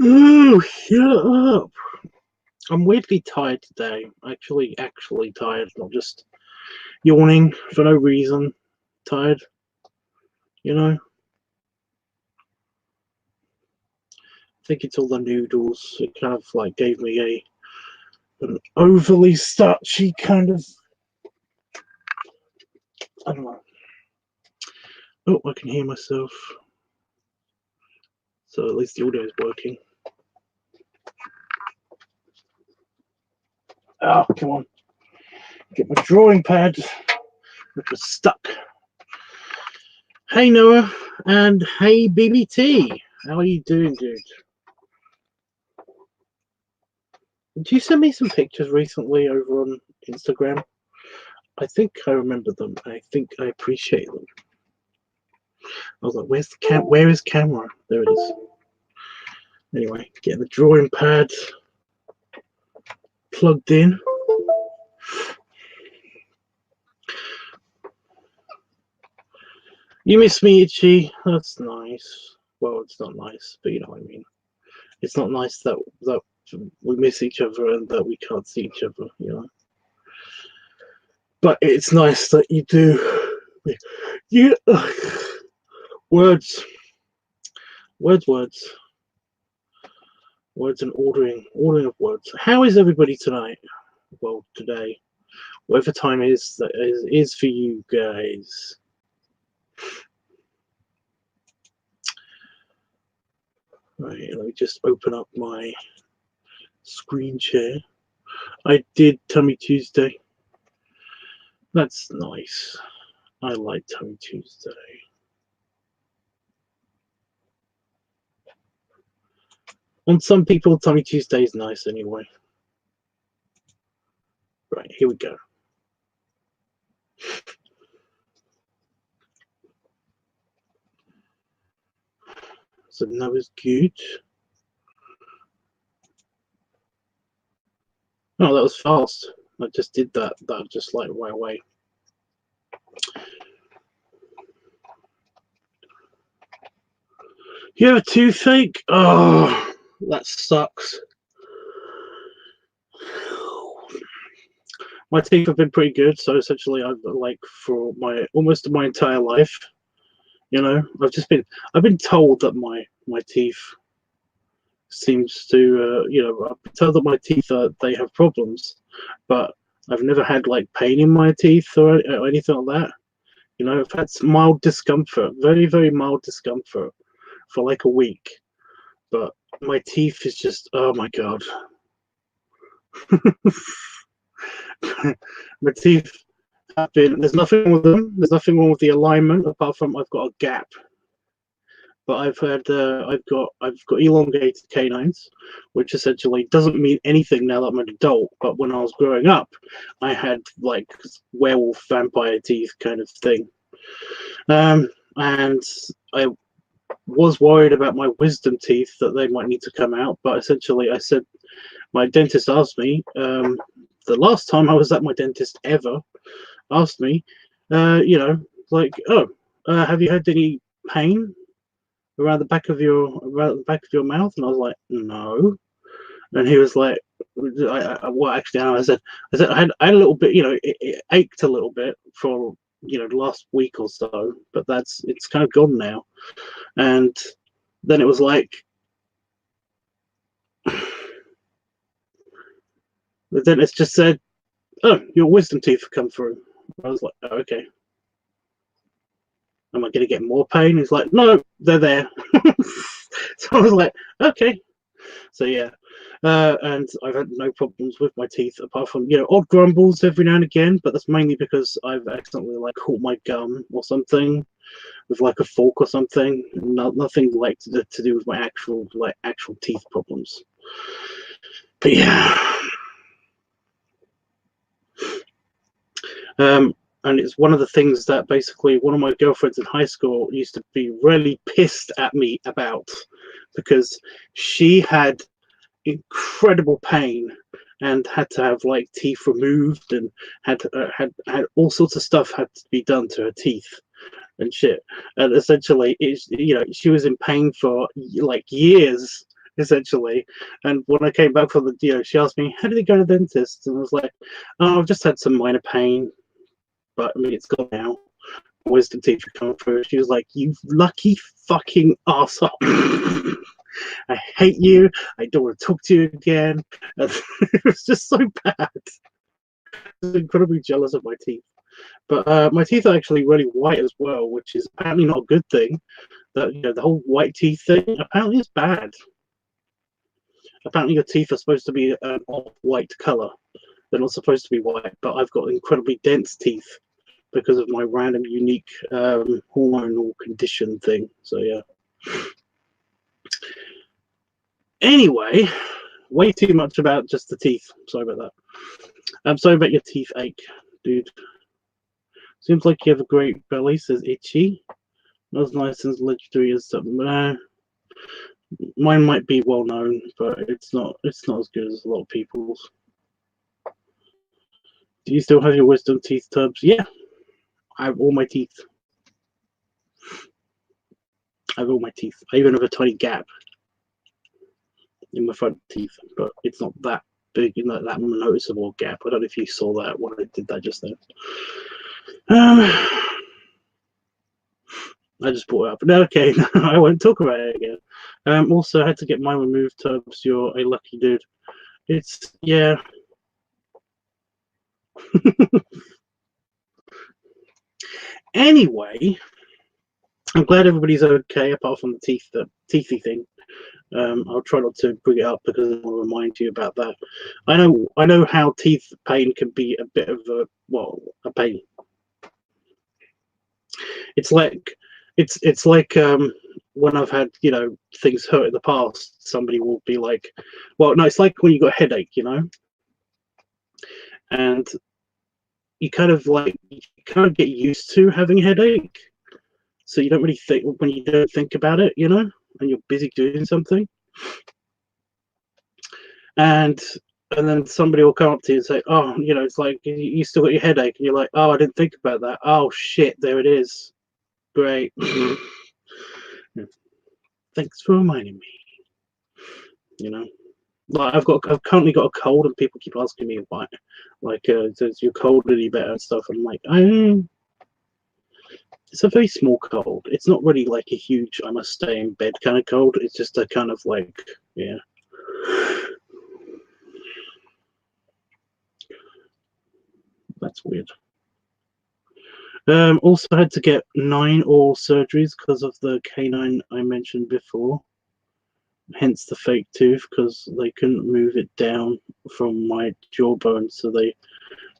Oh, shut up. I'm weirdly tired today. Actually tired, not just yawning for no reason. Tired, you know? I think it's all the noodles. It kind of like gave me an overly starchy kind of, I don't know. Oh, I can hear myself. So at least the audio is working. Oh, come on. Get my drawing pad, which was stuck. Hey, Noah, and hey, BBT. How are you doing, dude? Did you send me some pictures recently over on Instagram? I think I remember them. I think I appreciate them. I was like, where's the where is camera? There it is. Anyway, getting the drawing pad plugged in. You miss me, Itchy. That's nice. Well, it's not nice, but you know what I mean. It's not nice that we miss each other and that we can't see each other, you know. But it's nice that you do. You words and ordering of words. How is everybody tonight? Well, today, whatever time is for you guys. Right, let me just open up my screen share. I did Tummy Tuesday. That's nice. I like Tummy Tuesday. On some people, Tummy Tuesday is nice anyway. Right, here we go. So now is good. Oh, that was fast. I just did that. That just like right away. You have a toothache? Oh, that sucks. My teeth have been pretty good, so essentially I've like for my almost my entire life, you know, I've been told that my teeth seems to you know, I've been told that my teeth they have problems, but I've never had like pain in my teeth or anything like that. You know, I've had mild discomfort, very mild discomfort for like a week, but my teeth is just, oh my god. My teeth have been, there's nothing wrong with them, there's nothing wrong with the alignment apart from I've got a gap, but I've got elongated canines, which essentially doesn't mean anything now that I'm an adult, but when I was growing up I had like werewolf vampire teeth kind of thing. And I was worried about my wisdom teeth, that they might need to come out, but essentially I said, my dentist asked me, the last time I was at my dentist ever, asked me, you know, like, oh, have you had any pain around the back of your mouth? And I was like, no. And he was like, well, actually, I said I had a little bit, you know, it ached a little bit for, you know, the last week or so, but it's kind of gone now. And then it was like, the dentist just said, oh, your wisdom teeth have come through. I was like, oh, okay. Am I going to get more pain? He's like, no, they're there. So I was like, okay. So yeah, and I've had no problems with my teeth apart from, you know, odd grumbles every now and again, but that's mainly because I've accidentally like caught my gum or something with like a fork or something. Nothing like to do with my actual teeth problems. But yeah. And it's one of the things that basically one of my girlfriends in high school used to be really pissed at me about, because she had incredible pain and had to have like teeth removed and had all sorts of stuff had to be done to her teeth and shit. And essentially, it's, you know, she was in pain for like years essentially. And when I came back from the, she asked me, how did it go to the dentist? And I was like, oh, I've just had some minor pain, but I mean, it's gone now. Wisdom teeth are coming through. She was like, you lucky fucking arsehole. I hate you. I don't want to talk to you again. And it was just so bad. I was incredibly jealous of my teeth. But my teeth are actually really white as well, which is apparently not a good thing. That the whole white teeth thing apparently is bad. Apparently your teeth are supposed to be an off-white color. They're not supposed to be white, but I've got incredibly dense teeth because of my random unique hormonal condition thing. So yeah. Anyway, way too much about just the teeth. Sorry about that. I'm sorry about your teeth ache, dude. Seems like you have a great belly, says Itchy. Not as nice and legendary as some. Mine might be well known, but it's not as good as a lot of people's. Do you still have your wisdom teeth tubs? Yeah, I have all my teeth. I have all my teeth. I even have a tiny gap in my front teeth, but it's not that big, that noticeable gap. I don't know if you saw that when I did that just then. I just brought it up. No, okay, I won't talk about it again. Also, I had to get mine removed, Tubbs. You're a lucky dude. It's, yeah. Anyway, I'm glad everybody's okay, apart from the teethy thing. I'll try not to bring it up because I want to remind you about that. I know how teeth pain can be a bit of a pain. It's like when I've had things hurt in the past, somebody will be like, well, no, it's like when you got a headache, and you kind of get used to having a headache, so you don't really think when you don't think about it, and you're busy doing something, and then somebody will come up to you and say, oh, it's like you still got your headache, and you're like, oh, I didn't think about that. Oh shit, there it is. Great. Thanks for reminding me. Like I've currently got a cold, and people keep asking me why, like, does your cold any better and stuff? And I'm like, it's a very small cold. It's not really like a huge I must stay in bed kind of cold. It's just a kind of like, yeah. That's weird. Also had to get 9 oral surgeries because of the canine I mentioned before. Hence the fake tooth, because they couldn't move it down from my jawbone, so they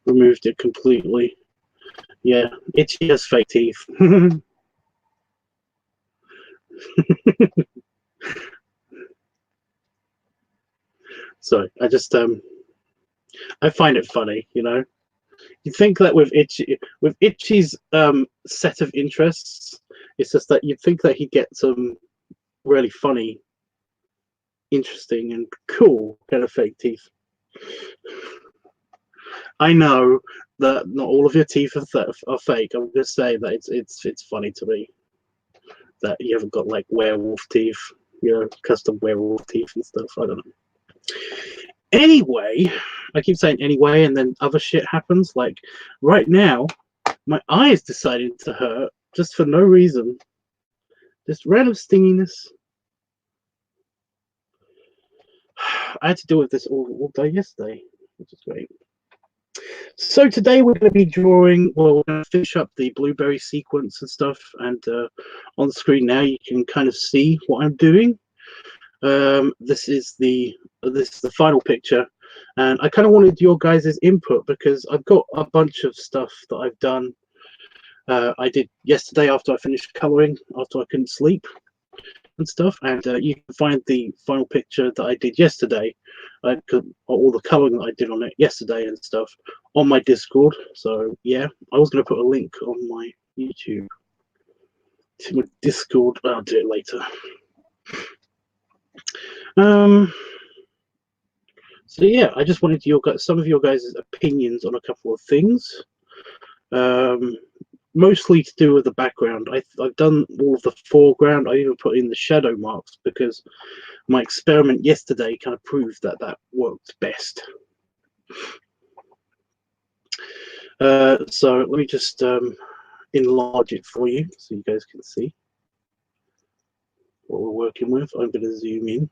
removed it completely. Yeah, Itchy has fake teeth. So I just I find it funny, You think that with Itchy's set of interests, it's just that you'd think that he'd get some really funny, interesting, and cool kind of fake teeth. I know that not all of your teeth are fake. I'm just saying that it's funny to me that you haven't got like werewolf teeth, custom werewolf teeth and stuff. I don't know. Anyway, I keep saying anyway, and then other shit happens. Like right now, my eye is deciding to hurt just for no reason. Just random stinginess. I had to deal with this all day yesterday, which is great. So today we're going to be drawing, well, we're going to finish up the blueberry sequence and stuff, and on the screen now you can kind of see what I'm doing. This is the final picture, and I kind of wanted your guys' input because I've got a bunch of stuff that I've done. I did yesterday after I finished coloring, after I couldn't sleep and stuff, and you can find the final picture that I did yesterday, all the coloring that I did on it yesterday and stuff, on my Discord. So yeah, I was going to put a link on my YouTube to my Discord. I'll do it later. So yeah, I just wanted some of your guys' opinions on a couple of things. mostly to do with the background. I've done all of the foreground. I even put in the shadow marks because my experiment yesterday kind of proved that that worked best. So let me just enlarge it for you so you guys can see what we're working with. I'm going to zoom in.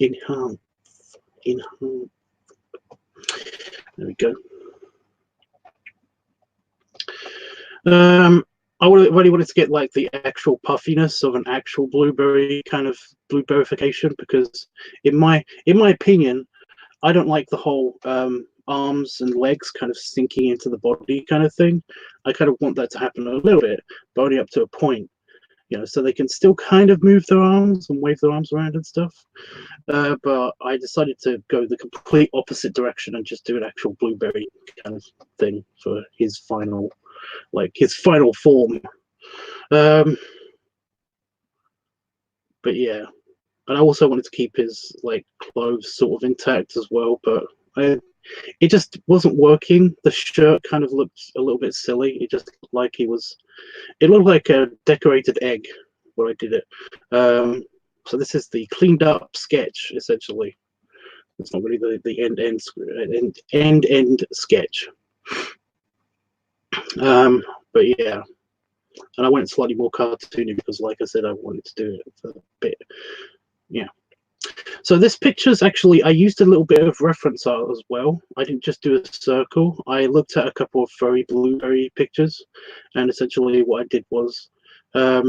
Enhance. Enhance. There we go. I really wanted to get like the actual puffiness of an actual blueberry kind of blueberryfication, because in my opinion, I don't like the whole arms and legs kind of sinking into the body kind of thing. I kind of want that to happen a little bit, but only up to a point, you know, so they can still kind of move their arms and wave their arms around and stuff. But I decided to go the complete opposite direction and just do an actual blueberry kind of thing for his final, like his final form. But yeah, and I also wanted to keep his like clothes sort of intact as well, but it just wasn't working. The shirt kind of looked a little bit silly. It just looked like it looked like a decorated egg where I did it. So this is the cleaned up sketch, essentially. It's not really the end sketch. But yeah, and I went slightly more cartoony because, like I said, I wanted to do it a bit. Yeah. So this picture's actually, I used a little bit of reference art as well. I didn't just do a circle. I looked at a couple of furry blueberry pictures, and essentially what I did was I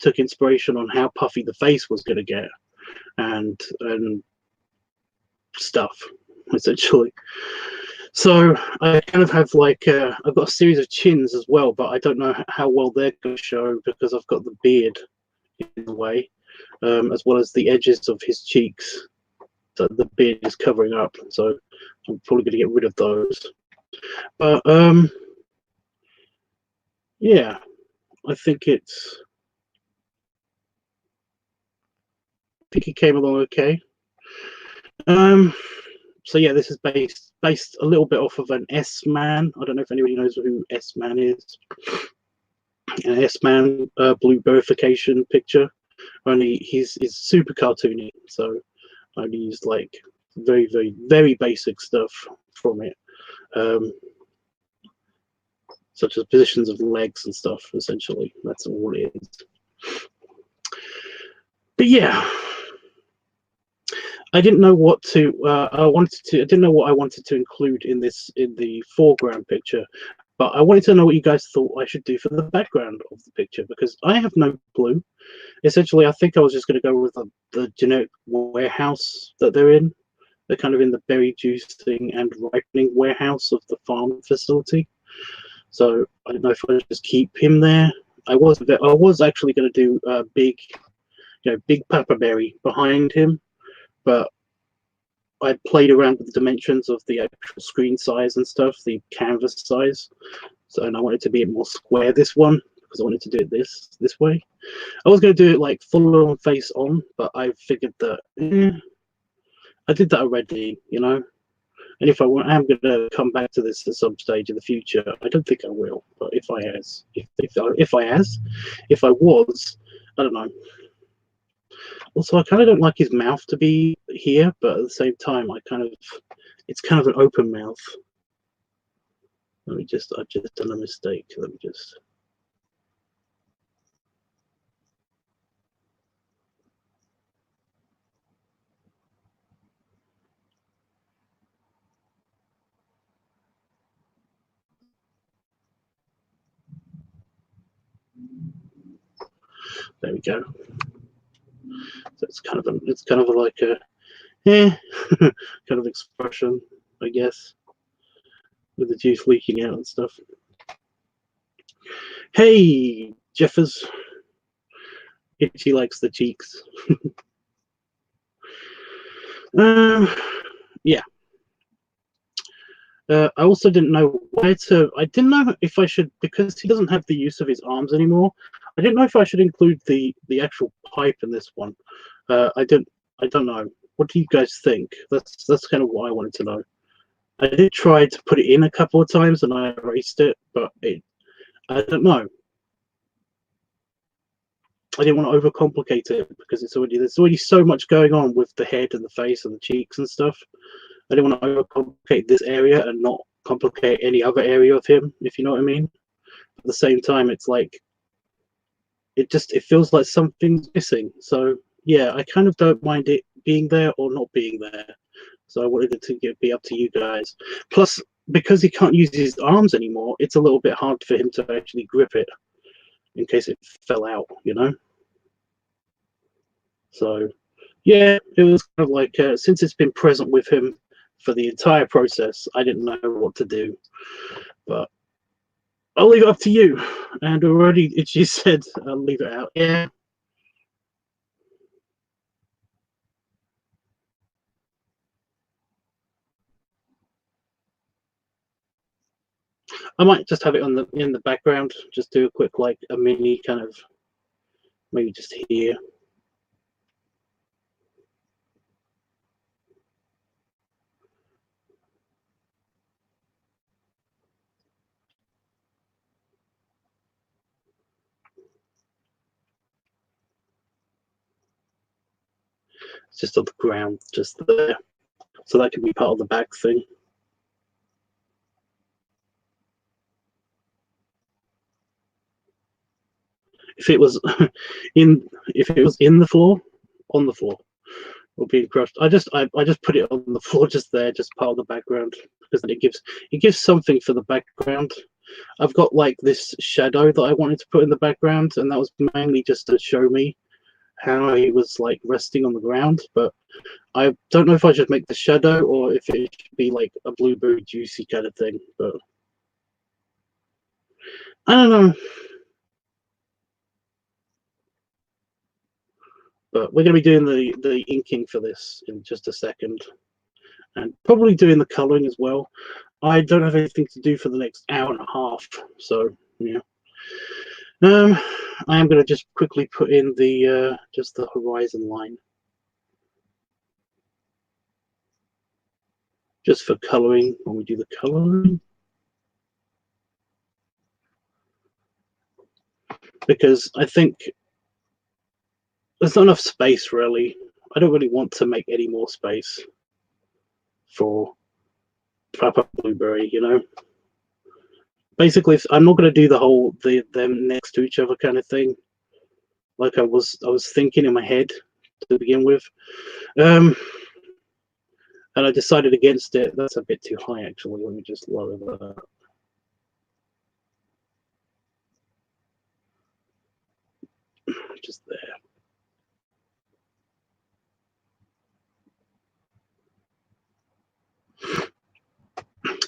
took inspiration on how puffy the face was going to get and stuff, essentially. So I kind of have like I've got a series of chins as well, but I don't know how well they're going to show because I've got the beard in the way, as well as the edges of his cheeks that the beard is covering up. So I'm probably going to get rid of those. But yeah, I think it came along okay. So yeah, this is based a little bit off of an S-Man. I don't know if anybody knows who S-Man is. An S-Man blueberryfication picture. Only he's super cartoony, so I only used like very basic stuff from it, such as positions of legs and stuff. Essentially, that's all it is. But yeah, I didn't know what to. I didn't know what I wanted to include in the foreground picture, but I wanted to know what you guys thought I should do for the background of the picture, because I have no clue. Essentially, I think I was just going to go with the generic warehouse that they're in. They're kind of in the berry juicing and ripening warehouse of the farm facility. So I don't know if I should just keep him there. I was actually going to do a big Papa Berry behind him, but I played around with the dimensions of the actual screen size and stuff, the canvas size. So, and I wanted to be more square this one because I wanted to do it this way. I was going to do it like full on face on, but I figured that I did that already, you know. And if I am going to come back to this at some stage in the future, I don't think I will. But if I was, I don't know. Also, I kind of don't like his mouth to be here, but at the same time, it's kind of an open mouth. I've just done a mistake. Let me just. There we go. So it's kind of like a kind of expression, I guess, with the juice leaking out and stuff. Hey, Jeffers. Itchy likes the cheeks. Yeah. I also didn't know where to. I didn't know if I should, because he doesn't have the use of his arms anymore. I didn't know if I should include the actual pipe in this one. I don't know. What do you guys think? That's kind of what I wanted to know. I did try to put it in a couple of times and I erased it, but I don't know. I didn't want to overcomplicate it because there's already so much going on with the head and the face and the cheeks and stuff. I didn't want to overcomplicate this area and not complicate any other area of him, if you know what I mean. At the same time, it's like it feels like something's missing. So yeah, I kind of don't mind it being there or not being there. So I wanted it to be up to you guys. Plus, because he can't use his arms anymore, it's a little bit hard for him to actually grip it in case it fell out, you know? So yeah, it was kind of like, since it's been present with him for the entire process, I didn't know what to do. But I'll leave it up to you. And already she said, I'll leave it out. Yeah. I might just have it in the background, just do a quick, like a mini kind of, maybe just here. It's just on the ground, just there. So that could be part of the back thing. If it was if it was in the floor, on the floor, or being crushed, I just put it on the floor, just there, just part of the background, because then it gives something for the background. I've got like this shadow that I wanted to put in the background, and that was mainly just to show me how he was like resting on the ground. But I don't know if I should make the shadow or if it should be like a blueberry juicy kind of thing. But I don't know. But we're going to be doing the inking for this in just a second, and probably doing the coloring as well. I don't have anything to do for the next hour and a half, so yeah. I am going to just quickly put in the just the horizon line, just for coloring when we do the coloring, because I think there's not enough space really. I don't really want to make any more space for Papa Blueberry, you know. Basically, I'm not going to do the whole them next to each other kind of thing, like I was thinking in my head to begin with, and I decided against it. That's a bit too high, actually. Let me just lower that. Just there.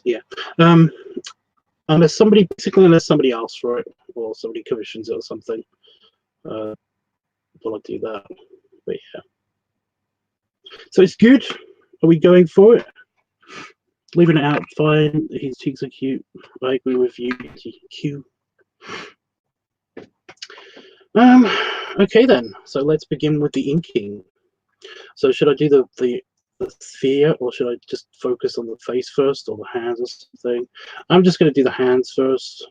Yeah. Unless somebody asks for it, or somebody commissions it or something, will I do that? But yeah. So it's good. Are we going for it? Leaving it out, fine. His cheeks are cute. I agree with you. Cute. Okay then. So let's begin with the inking. So should I do the sphere, or should I just focus on the face first, or the hands or something? I'm just going to do the hands first.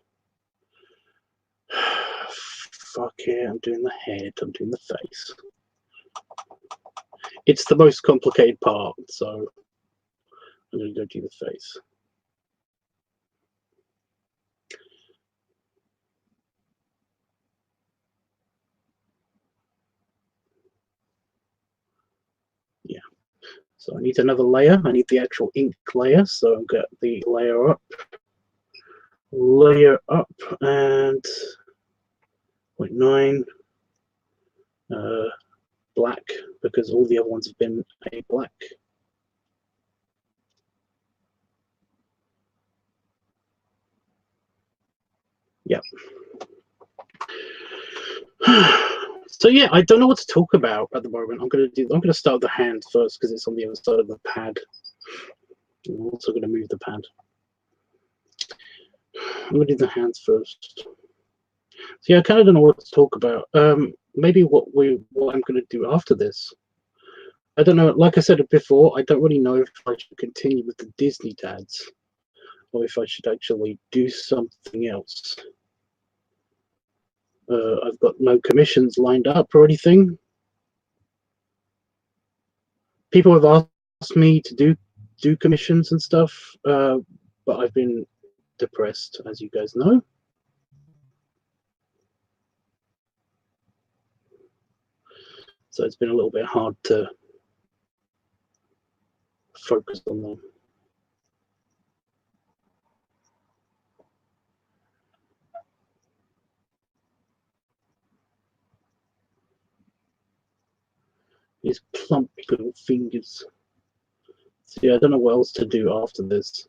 Fuck it, I'm doing the head, I'm doing the face. It's the most complicated part, so I'm going to go do the face. Yeah. So I need another layer. I need the actual ink layer, so I'll get the layer up, and 0.9 black, because all the other ones have been a black. Yep. So yeah, I don't know what to talk about at the moment. I'm gonna start with the hand first because it's on the other side of the pad. I'm also gonna move the pad. I'm gonna do the hands first. So yeah, I kind of don't know what to talk about. Maybe what I'm gonna do after this. I don't know. Like I said before, I don't really know if I should continue with the Disney dads or if I should actually do something else. I've got no commissions lined up or anything. People have asked me to do commissions and stuff, but I've been depressed, as you guys know. So it's been a little bit hard to focus on them. These plump little fingers. So yeah, I don't know what else to do after this.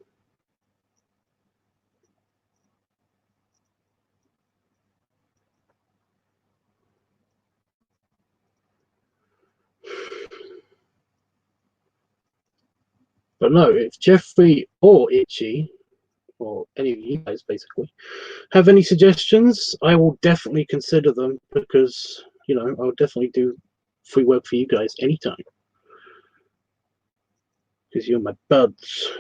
But no, if Jeffrey or Itchy, or any of you guys basically, have any suggestions, I will definitely consider them because, you know, I'll definitely do free work for you guys anytime. Because you're my buds.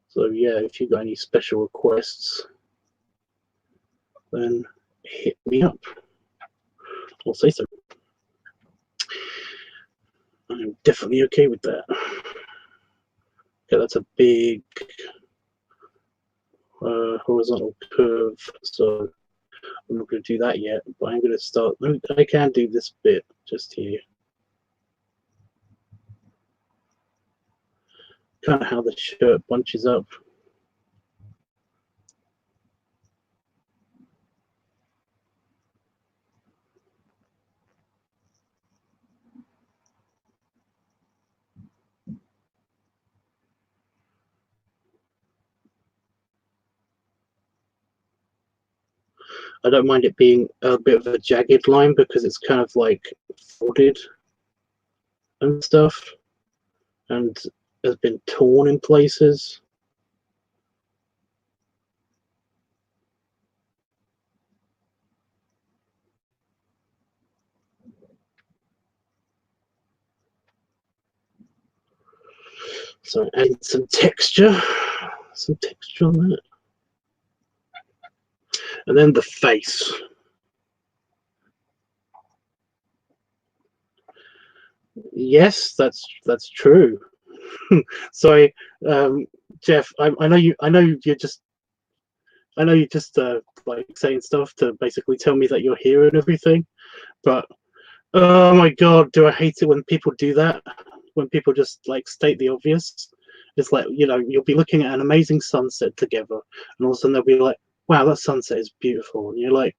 So yeah, if you got any special requests, then hit me up. I'll say so. I'm definitely okay with that. Okay, that's a big horizontal curve, so I'm not going to do that yet, but I'm going to start. I can do this bit just here. Kind of how the shirt bunches up. I don't mind it being a bit of a jagged line because it's kind of like folded and stuff and has been torn in places. So adding some texture on that. And then the face. Yes, that's true. Sorry, Jeff. I know you. I know you're just. I know you're just like saying stuff to basically tell me that you're here and everything. But oh my god, do I hate it when people do that? When people just like state the obvious. It's like, you know, you'll be looking at an amazing sunset together, and all of a sudden they'll be like, "Wow, that sunset is beautiful," and you're like,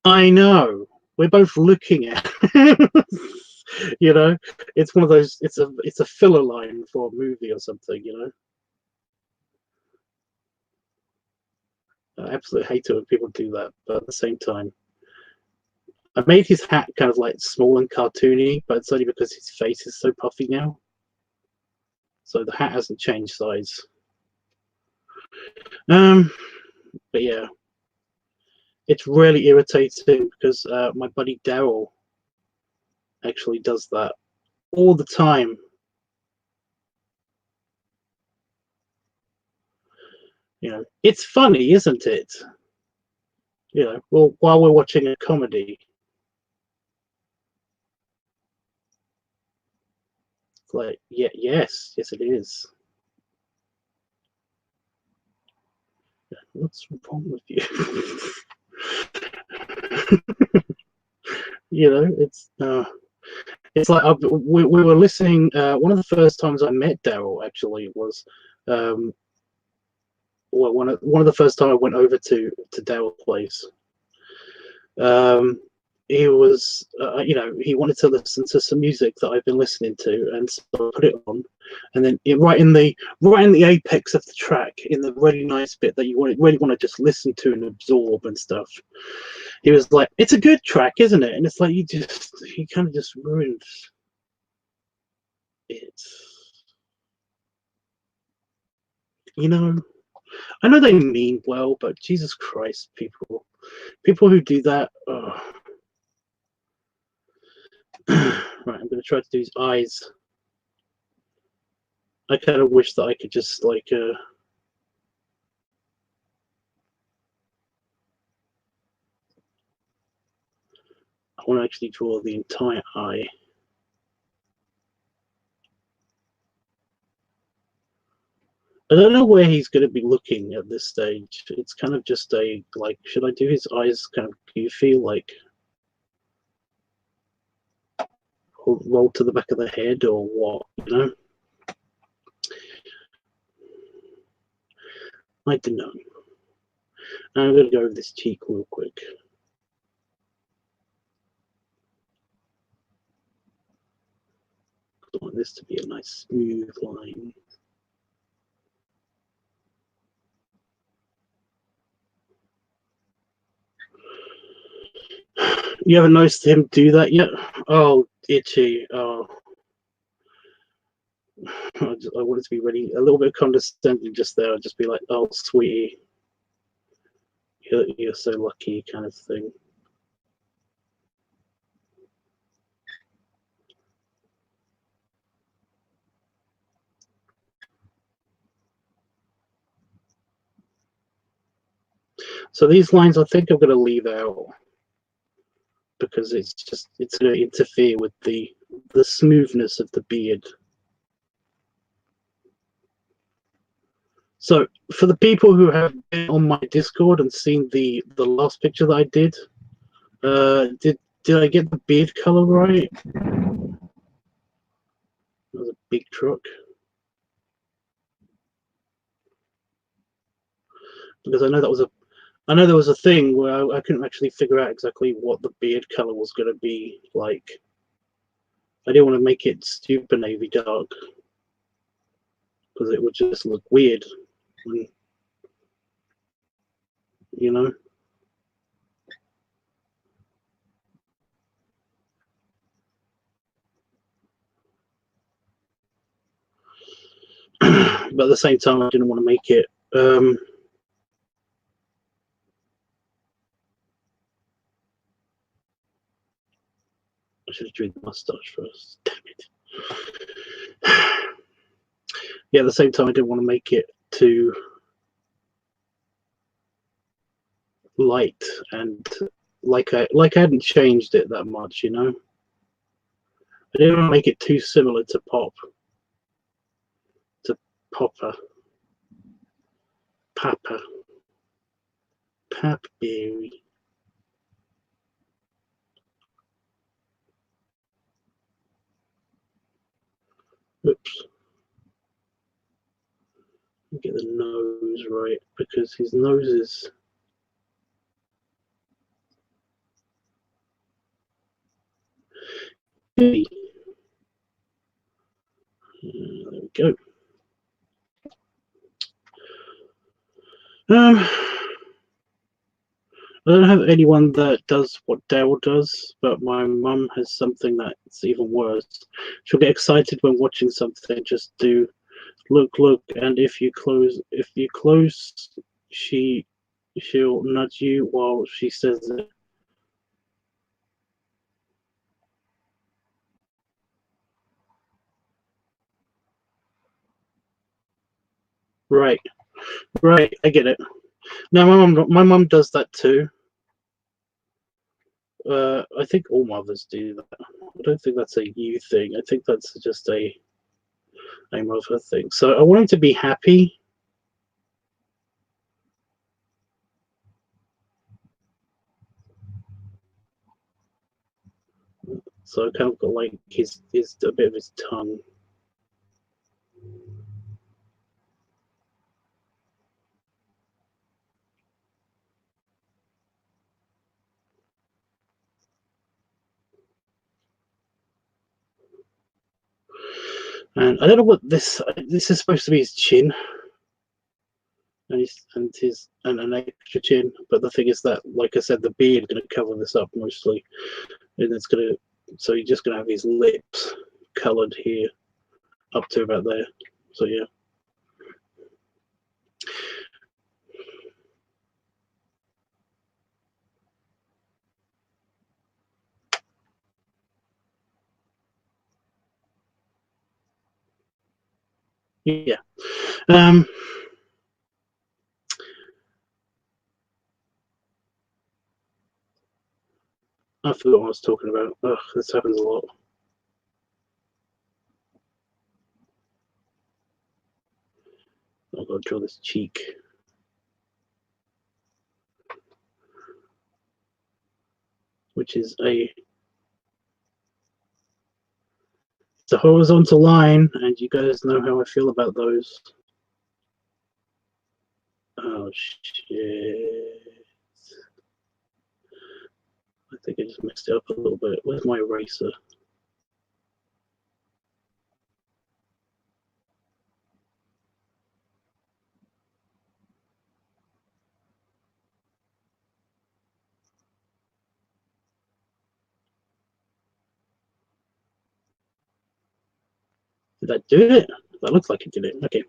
"I know. We're both looking at." You know, it's one of those. It's a filler line for a movie or something. You know. I absolutely hate it when people do that, but at the same time, I made his hat kind of like small and cartoony, but it's only because his face is so puffy now. So the hat hasn't changed size. But yeah, it's really irritating because my buddy Daryl actually does that all the time. You know, it's funny, isn't it? You know, well, while we're watching a comedy, it's like, yeah, yes, it is. What's wrong with you? You know, it's like we were listening. One of the first times I met Daryl actually was, well, one of the first time I went over to Daryl's place. He was, you know, he wanted to listen to some music that I've been listening to, and so I put it on, and then right in the apex of the track, in the really nice bit that you really want to just listen to and absorb and stuff, he was like, "It's a good track, isn't it?" And it's like he kind of just ruined it. You know, I know they mean well, but Jesus Christ, people who do that. Oh. Right, I'm gonna try to do his eyes. I kind of wish that I could just like I want to actually draw the entire eye. I don't know where he's going to be looking at this stage. It's kind of just a, like, should I do his eyes kind of goofy, like roll to the back of the head or what, you know? I don't know. I'm going to go over this cheek real quick. I want this to be a nice smooth line. You haven't noticed him do that yet? Oh, itchy. Oh. I wanted to be really a little bit condescending just there. I'd just be like, oh, sweetie, you're so lucky, kind of thing. So these lines I think I'm going to leave out because it's going to interfere with the smoothness of the beard. So for the people who have been on my Discord and seen the last picture that I did, did I get the beard color right? That was a big truck. Because I know there was a thing where I couldn't actually figure out exactly what the beard color was going to be like. I didn't want to make it super navy dark because it would just look weird, when, you know. But at the same time, I didn't want to make it. I should have drew the mustache first. Damn it. Yeah, at the same time, I didn't want to make it too light and like I hadn't changed it that much, you know. I didn't want to make it too similar to Popper, Papa, Papberry. Oops. Get the nose right because his nose is. There we go. I don't have anyone that does what Dale does, but my mum has something that's even worse. She'll get excited when watching something. Just do look, and if you close, she'll nudge you while she says it. Right, I get it. No, my mum does that too. I think all mothers do that. I don't think that's a you thing. I think that's just a mother thing. So I want him to be happy. So I kind of got like his a bit of his tongue. And I don't know what this is supposed to be his chin. And an extra chin, but the thing is that, like I said, the beard going to cover this up mostly, and it's going to, so you're just going to have his lips coloured here up to about there. So yeah. Yeah. I forgot what I was talking about. Ugh, this happens a lot. I've got to draw this cheek. Which is it's a horizontal line, and you guys know how I feel about those. Oh shit. I think I just messed it up a little bit. Where's my eraser? Did that do it? That looks like it did it. Okay.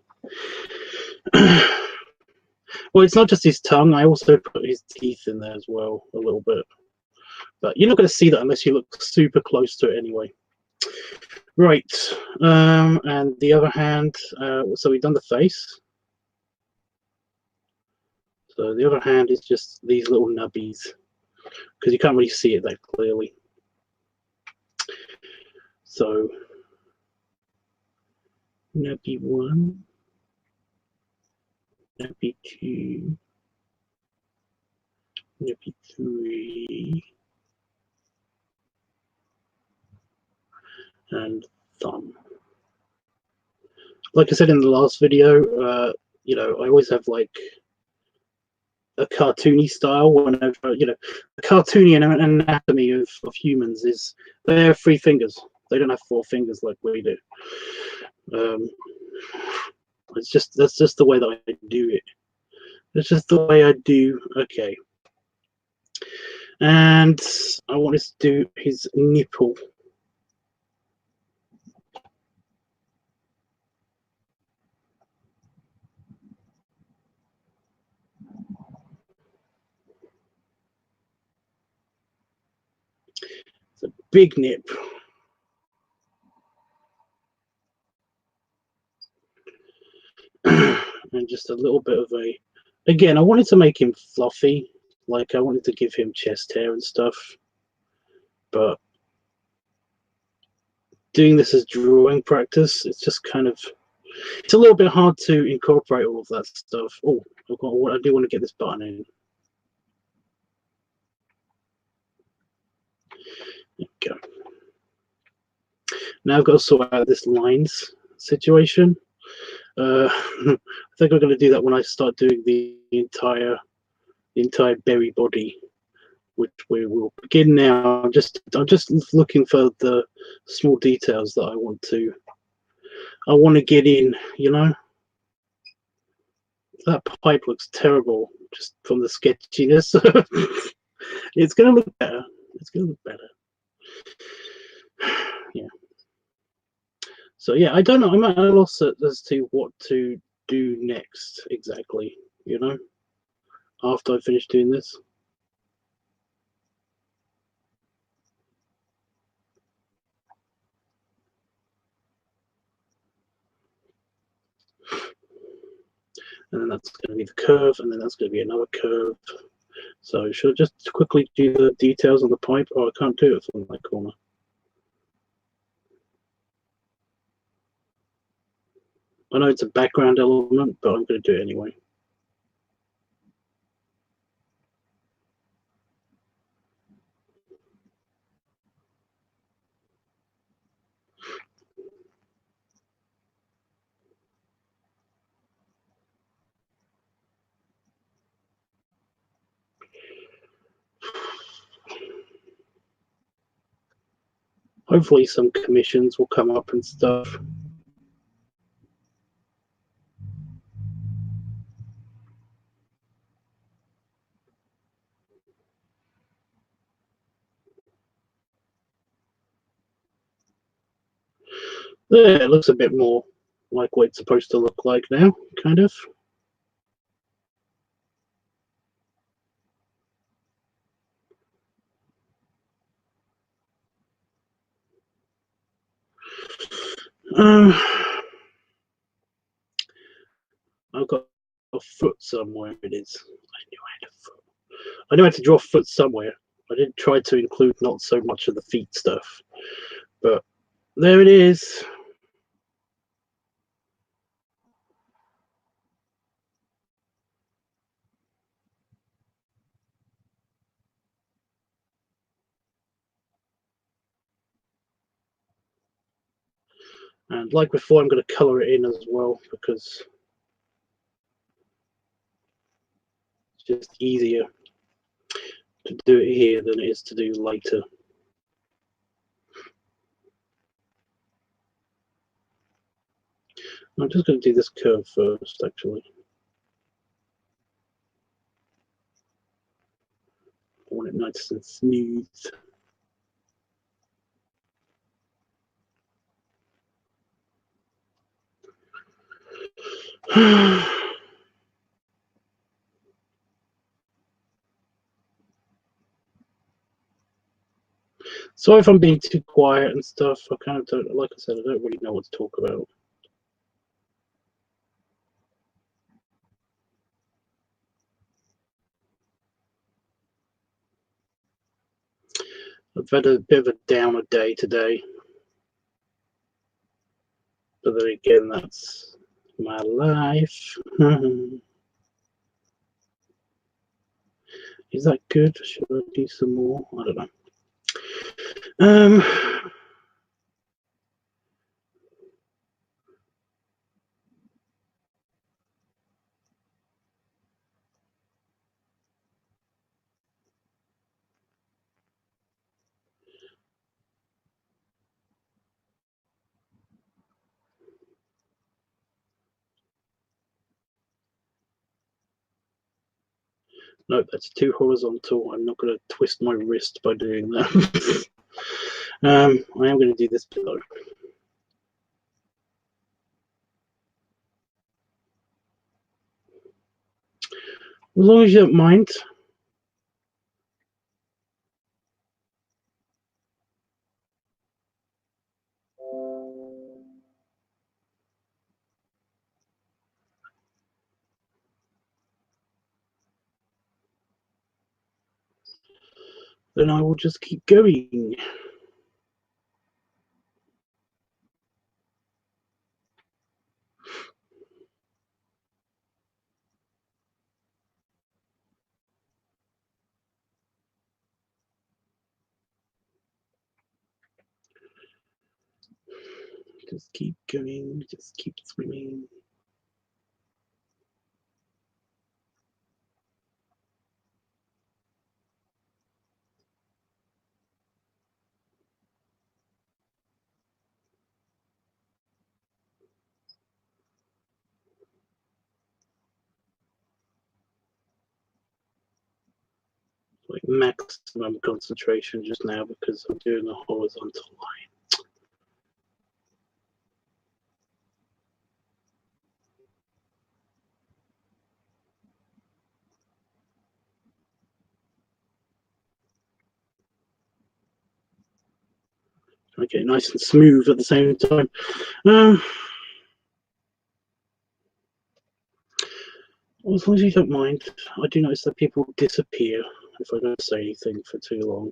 Well, it's not just his tongue. I also put his teeth in there as well, a little bit. But you're not going to see that unless you look super close to it anyway. Right. And the other hand, so we've done the face. So the other hand is just these little nubbies, because you can't really see it that clearly. So nubby 1, nubby 2, nubby 3, and thumb. Like I said in the last video, you know, I always have like a cartoony style whenever, you know, the cartoony anatomy of humans is they have 3 fingers. They don't have 4 fingers like we do. It's just, that's just the way that I do it. It's just the way I do. Okay. And I want us to do his nipple. It's a big nip. And just a little bit of a, again, I wanted to make him fluffy, like I wanted to give him chest hair and stuff, but doing this as drawing practice, it's just kind of, it's a little bit hard to incorporate all of that stuff. Oh, I do want to get this button in. There we go. Now I've got to sort out this lines situation. I think I'm going to do that when I start doing the entire berry body, which we will begin now. I'm just looking for the small details that I want to get in. You know, that pipe looks terrible just from the sketchiness. It's going to look better. It's going to look better. Yeah. So yeah, I don't know. I'm at a loss as to what to do next exactly. You know, after I finish doing this. And then that's going to be the curve, and then that's going to be another curve. So should I just quickly do the details on the pipe? Oh, I can't do it from that corner. I know it's a background element, but I'm going to do it anyway. Hopefully some commissions will come up and stuff. There, it looks a bit more like what it's supposed to look like now, kind of. Um, I've got a foot somewhere. It is. I knew I had a foot. I knew I had to draw a foot somewhere. I did try to include not so much of the feet stuff, but there it is. And like before, I'm going to color it in as well because it's just easier to do it here than it is to do later. I'm just going to do this curve first, actually. I want it nice and smooth. So if I'm being too quiet and stuff, I kind of don't, like I said, I don't really know what to talk about. I've had a bit of a downer day today. But then again, that's my life. Is that good? Should I do some more? I don't know. No, that's too horizontal. I'm not going to twist my wrist by doing that. I am going to do this below. As long as you don't mind. Then I will just keep going. Just keep going, just keep swimming. Like maximum concentration just now because I'm doing a horizontal line. Okay, nice and smooth at the same time. As long as you don't mind, I do notice that people disappear if I don't say anything for too long.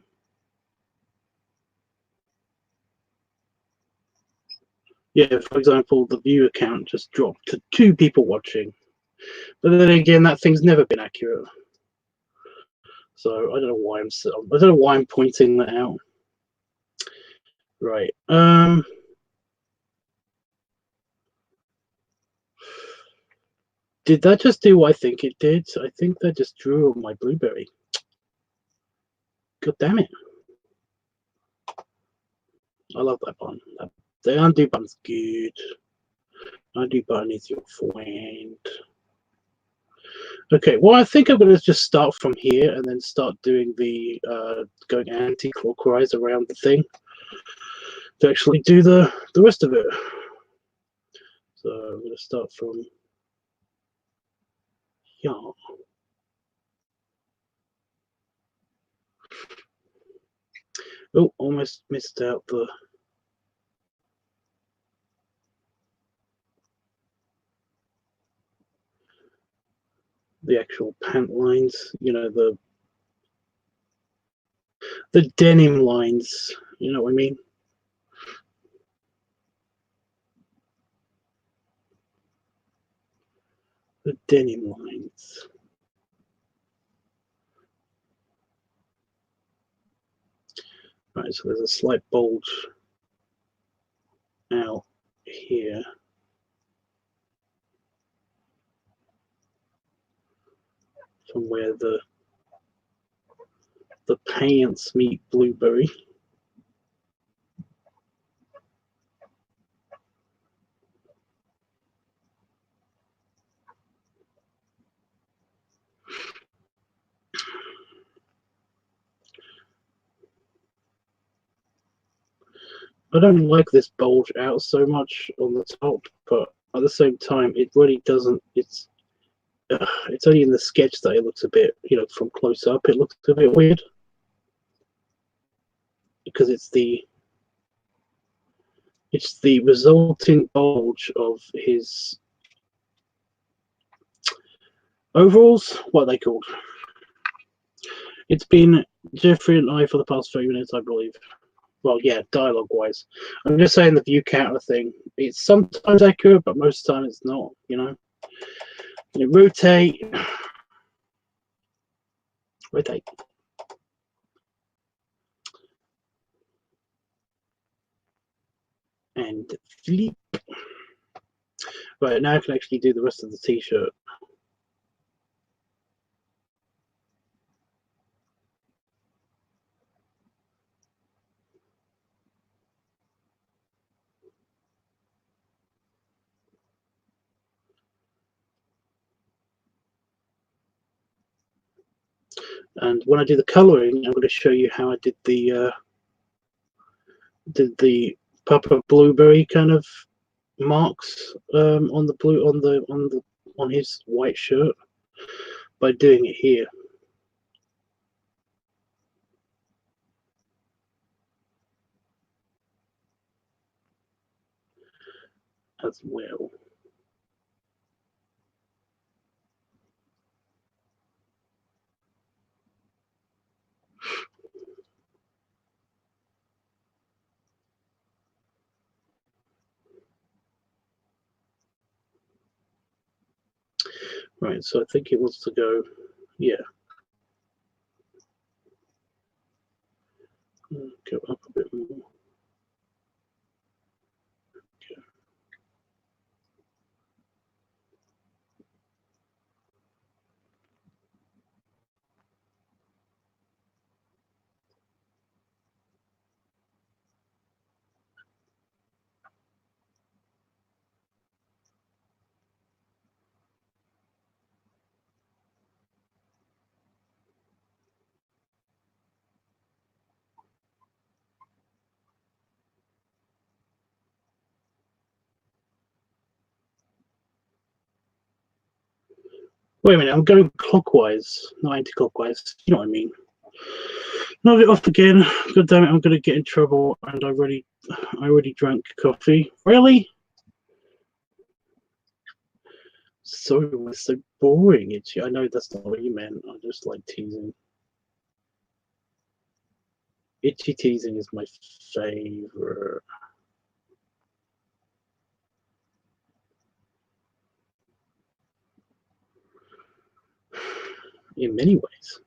Yeah, for example, the viewer count just dropped to 2 people watching. But then again, that thing's never been accurate. So I don't know why I'm pointing that out. Right. Did that just do what I think it did? I think that just drew on my blueberry. God damn it. I love that button. The undo button's good. Undo button is your friend. Okay, well, I think I'm going to just start from here and then start doing the going anti-clockwise around the thing to actually do the rest of it. So I'm going to start from here. Oh, almost missed out the... the actual pant lines, you know, the denim lines, you know what I mean? The denim lines. Right, so there's a slight bulge out here. From where the pants meet blueberry. I don't like this bulge out so much on the top, but at the same time, it really doesn't. It's only in the sketch that it looks a bit, you know, from close up, it looks a bit weird because it's the resulting bulge of his overalls. What are they called? It's been Jeffrey and I for the past 3 minutes, I believe. Well, yeah, dialogue-wise. I'm just saying the view counter thing. It's sometimes accurate, but most of the time it's not, you know. You rotate. Rotate. And flip. Right, now I can actually do the rest of the t-shirt. And when I do the colouring, I'm going to show you how I did the Papa Blueberry kind of marks on the blue on his white shirt by doing it here as well. Right, so I think it wants to go, yeah. Go up a bit more. Okay. Wait a minute, I'm going clockwise, not anti-clockwise. You know what I mean? Knock it off again. God damn it, I'm going to get in trouble, and I already drank coffee. Really? Sorry, it was so boring, Itchy. I know that's not what you meant. I just like teasing. Itchy teasing is my favorite. In many ways.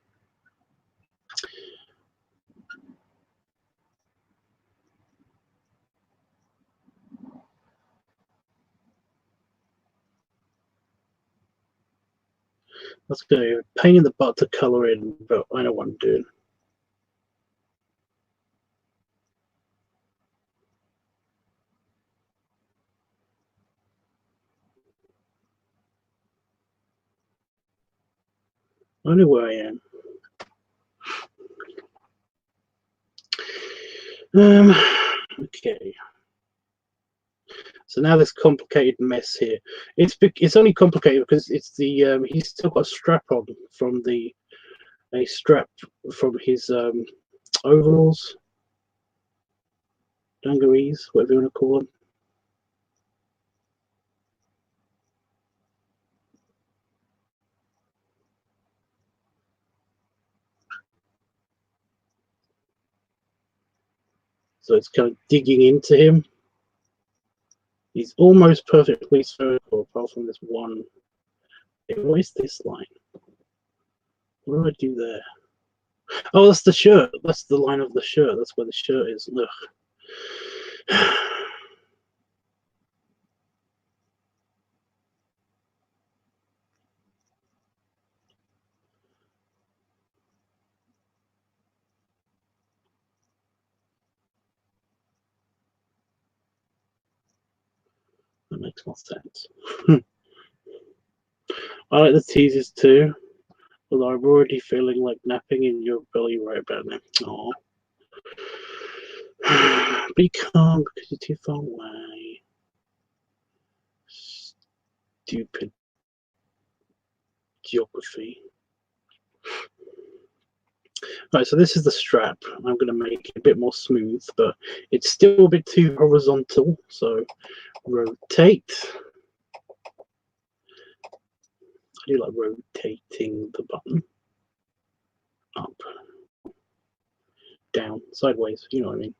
Let's go. Pain in the butt to colour in, but I know what I'm doing. I know where I am. Okay. So now this complicated mess here. It's only complicated because it's the he's still got a strap on from a strap from his overalls, dungarees, whatever you want to call them. So it's kind of digging into him. He's almost perfectly spherical, apart from this one. What is this line? What do I do there? Oh, that's the shirt. That's the line of the shirt. That's where the shirt is. Ugh. That makes more sense. I like the teasers too, although I'm already feeling like napping in your belly right about now. Aww. Be calm because you're too far away. Stupid geography. Right, so this is the strap. I'm going to make it a bit more smooth, but it's still a bit too horizontal. So rotate. I do like rotating the button. Up, down, sideways, you know what I mean.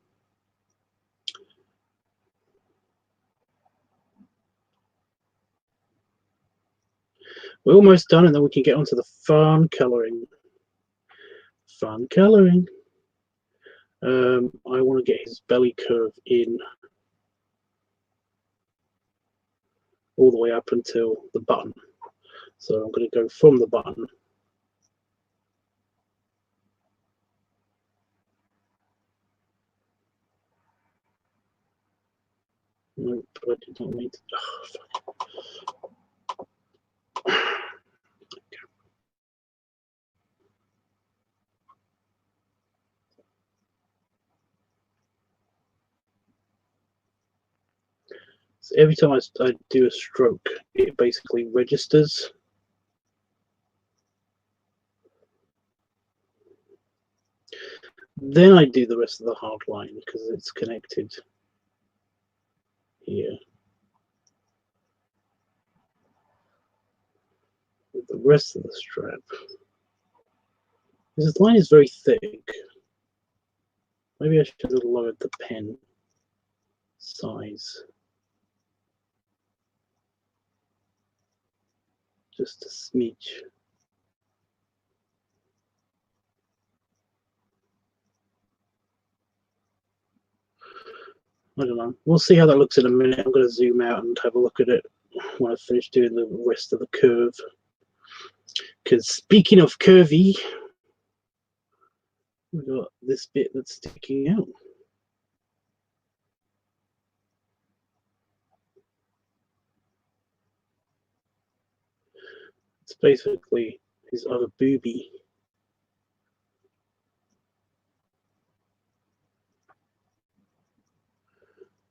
We're almost done, and then we can get onto the fun colouring. Fun colouring. I want to get his belly curve in all the way up until the button. So I'm going to go from the button. Nope, I did not mean to. Oh, so every time I do a stroke, it basically registers. Then I do the rest of the hard line because it's connected here with the rest of the strap. This line is very thick. Maybe I should have lowered the pen size. Just a smidge. I don't know. We'll see how that looks in a minute. I'm going to zoom out and have a look at it when I finish doing the rest of the curve. Because speaking of curvy, we've got this bit that's sticking out. It's basically his other boobie.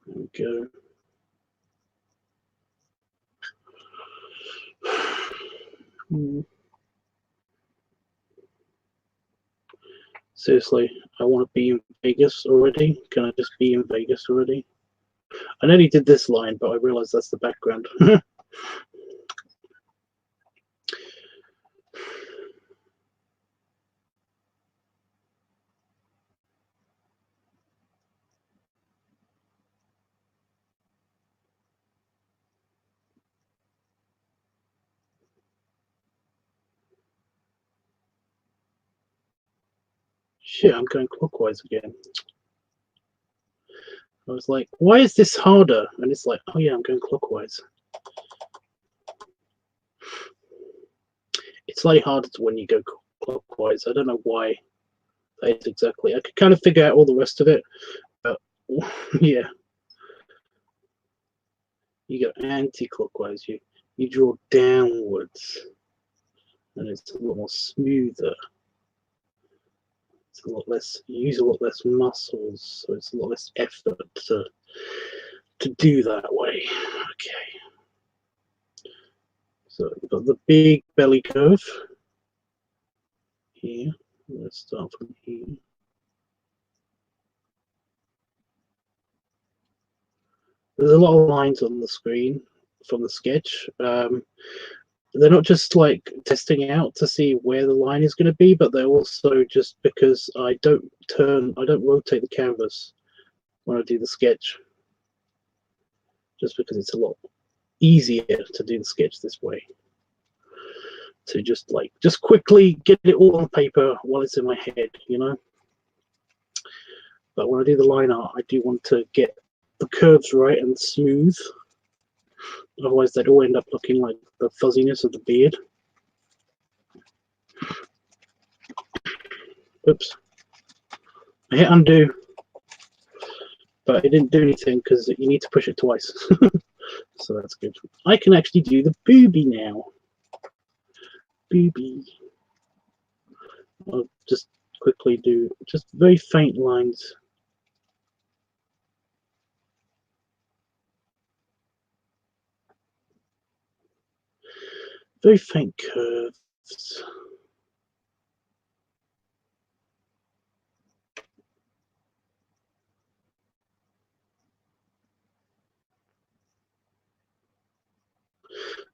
There we go. Seriously, I want to be in Vegas already. Can I just be in Vegas already? I nearly did this line, but I realized that's the background. Shit, I'm going clockwise again. I was like, why is this harder? And it's like, oh yeah, I'm going clockwise. It's slightly harder when you go clockwise. I don't know why that is exactly. I could kind of figure out all the rest of it, but yeah. You go anti-clockwise. You draw downwards, and it's a lot more smoother. It's a lot less. You use a lot less muscles, so it's a lot less effort to do that way. Okay. So we've got the big belly curve here. Let's start from here. There's a lot of lines on the screen from the sketch. They're not just like testing out to see where the line is going to be, but they're also just because I don't rotate the canvas when I do the sketch, just because it's a lot easier to do the sketch this way. To just quickly get it all on paper while it's in my head, you know. But when I do the line art, I do want to get the curves right and smooth. Otherwise, they'd all end up looking like the fuzziness of the beard. Oops. I hit undo, but it didn't do anything because you need to push it twice. So that's good. I can actually do the booby now. Booby. I'll just quickly do just very faint lines. Very faint curves.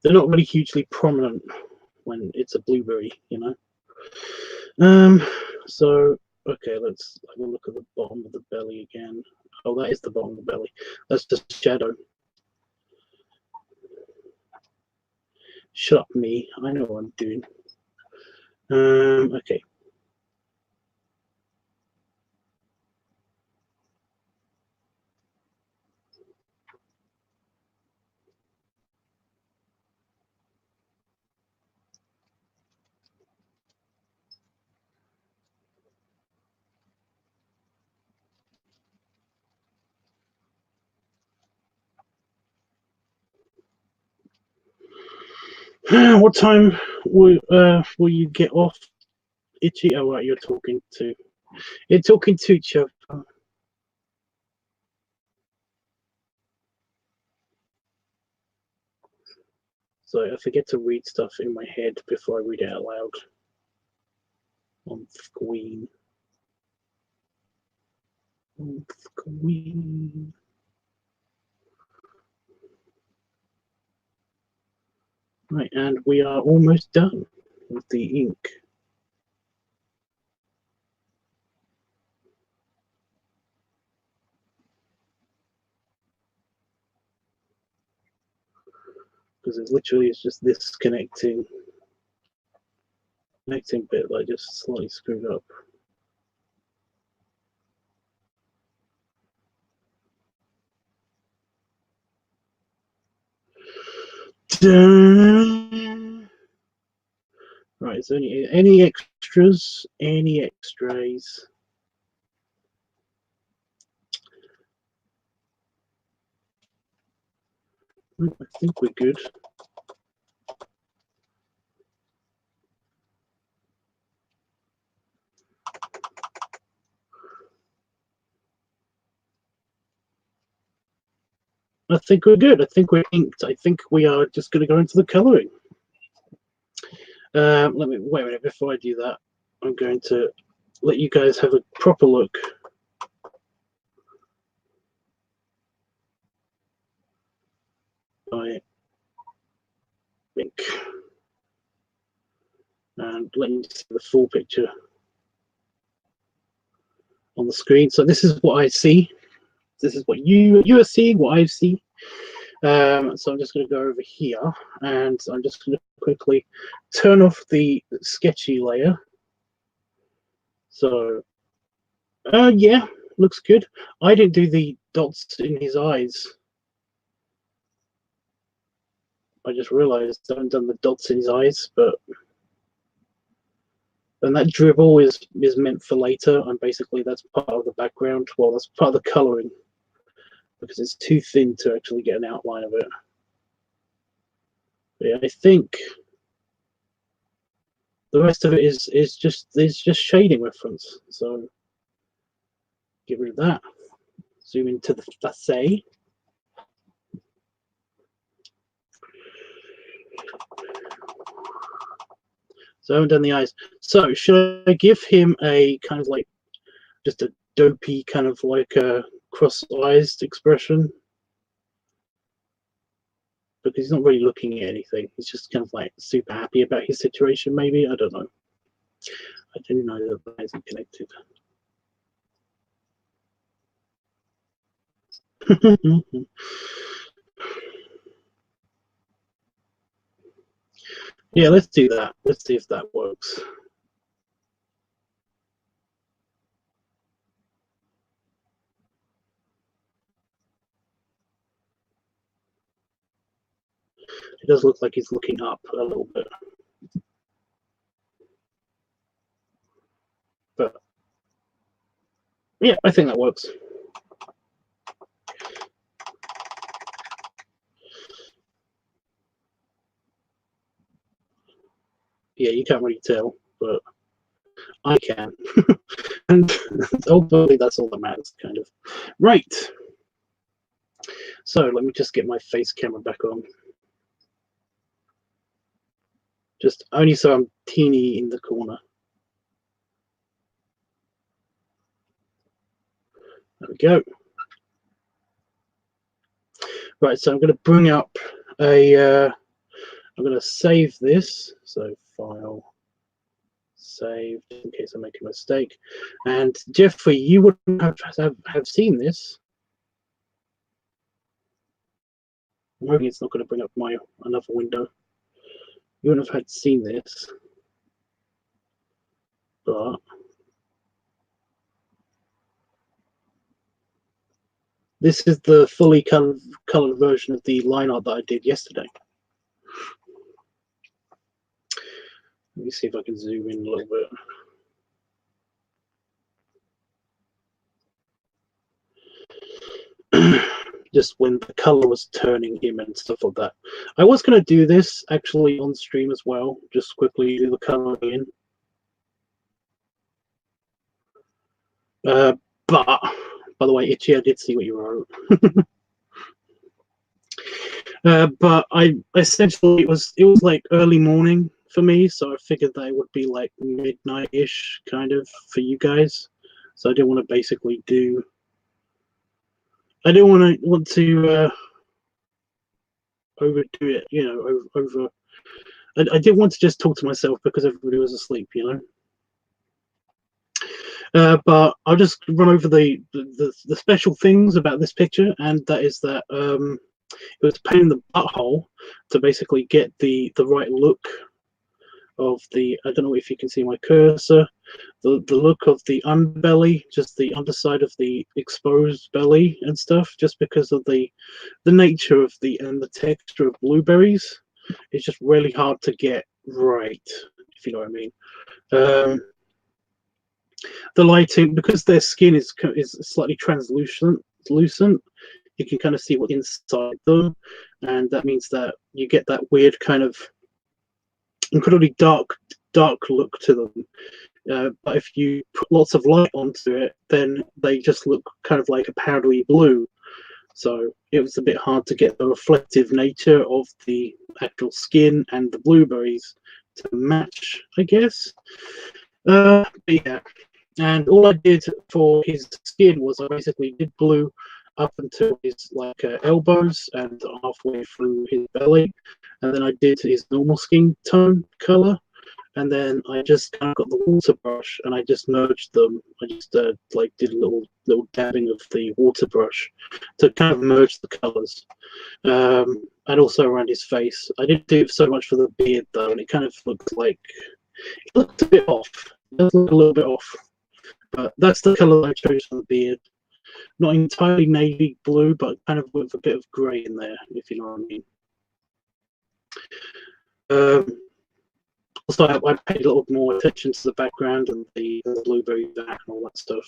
They're not really hugely prominent when it's a blueberry, you know. So okay, let's have a look at the bottom of the belly again. Oh, that is the bottom of the belly. That's just shadow. Shut up, me. I know what I'm doing. Okay. What time will you get off, Itchy? Oh, right, you're talking to each other. So I forget to read stuff in my head before I read it out loud on screen. On screen. Right, and we are almost done with the ink. Because it literally is just this connecting bit that I just slightly screwed up. Right, is there any extras? Any extras? I think we're good. I think we're good. I think we're inked. I think we are just going to go into the colouring. Let me wait a minute before I do that. I'm going to let you guys have a proper look. I think, and let me see the full picture on the screen. So this is what I see. This is what you are seeing. What I see. So I'm just going to go over here, and I'm just going to quickly turn off the sketchy layer. So, yeah, looks good. I didn't do the dots in his eyes. I just realised I haven't done the dots in his eyes, but and that dribble is meant for later, and basically that's part of the background. Well, that's part of the colouring because it's too thin to actually get an outline of it. But yeah, I think the rest of it is just shading reference. So get rid of that. Zoom into the facet. So I haven't done the eyes. So should I give him a kind of like just a dopey kind of like a cross-eyed expression? Because he's not really looking at anything. He's just kind of like super happy about his situation, maybe. I don't know. I didn't know that the eyes are connected. Yeah, let's do that. Let's see if that works. It does look like he's looking up a little bit. But yeah, I think that works. Yeah, you can't really tell, but I can. And hopefully that's all that matters, kind of. Right. So let me just get my face camera back on. Just only so I'm teeny in the corner. There we go. Right, so I'm going to bring up a, I'm going to save this. So file, saved, in case I make a mistake. And Jeffrey, you would have seen this. I'm hoping it's not going to bring up my another window. You wouldn't have had seen this. But this is the fully colored version of the line art that I did yesterday. Let me see if I can zoom in a little bit. Just when the color was turning him and stuff like that. I was going to do this actually on stream as well. Just quickly do the coloring in. But by the way, Itchy, I did see what you wrote. But I essentially it was like early morning for me, so I figured that it would be like midnight-ish kind of for you guys. So I didn't want to basically do. I didn't want to overdo it, you know, over. I didn't want to just talk to myself because everybody was asleep, you know. But I'll just run over the special things about this picture, and that is that it was a pain in the butthole to basically get the right look of the. I don't know if you can see my cursor. The look of the underbelly, just the underside of the exposed belly and stuff, just because of the nature of the and the texture of blueberries. It's just really hard to get right, if you know what I mean. The lighting, because their skin is slightly translucent, you can kind of see what's inside them, and that means that you get that weird kind of incredibly dark look to them. But if you put lots of light onto it, then they just look kind of like a powdery blue. So it was a bit hard to get the reflective nature of the actual skin and the blueberries to match, I guess. But yeah. And all I did for his skin was I basically did blue up until his like elbows and halfway through his belly, and then I did his normal skin tone color, and then I just kind of got the water brush and I just merged them. I just like did a little dabbing of the water brush to kind of merge the colors, and also around his face. I didn't do so much for the beard though, and it kind of looked like it looked a bit off. It does look a little bit off. But that's the colour I chose for the beard. Not entirely navy blue, but kind of with a bit of grey in there, if you know what I mean. Also, I paid a little more attention to the background and the blueberry back and all that stuff.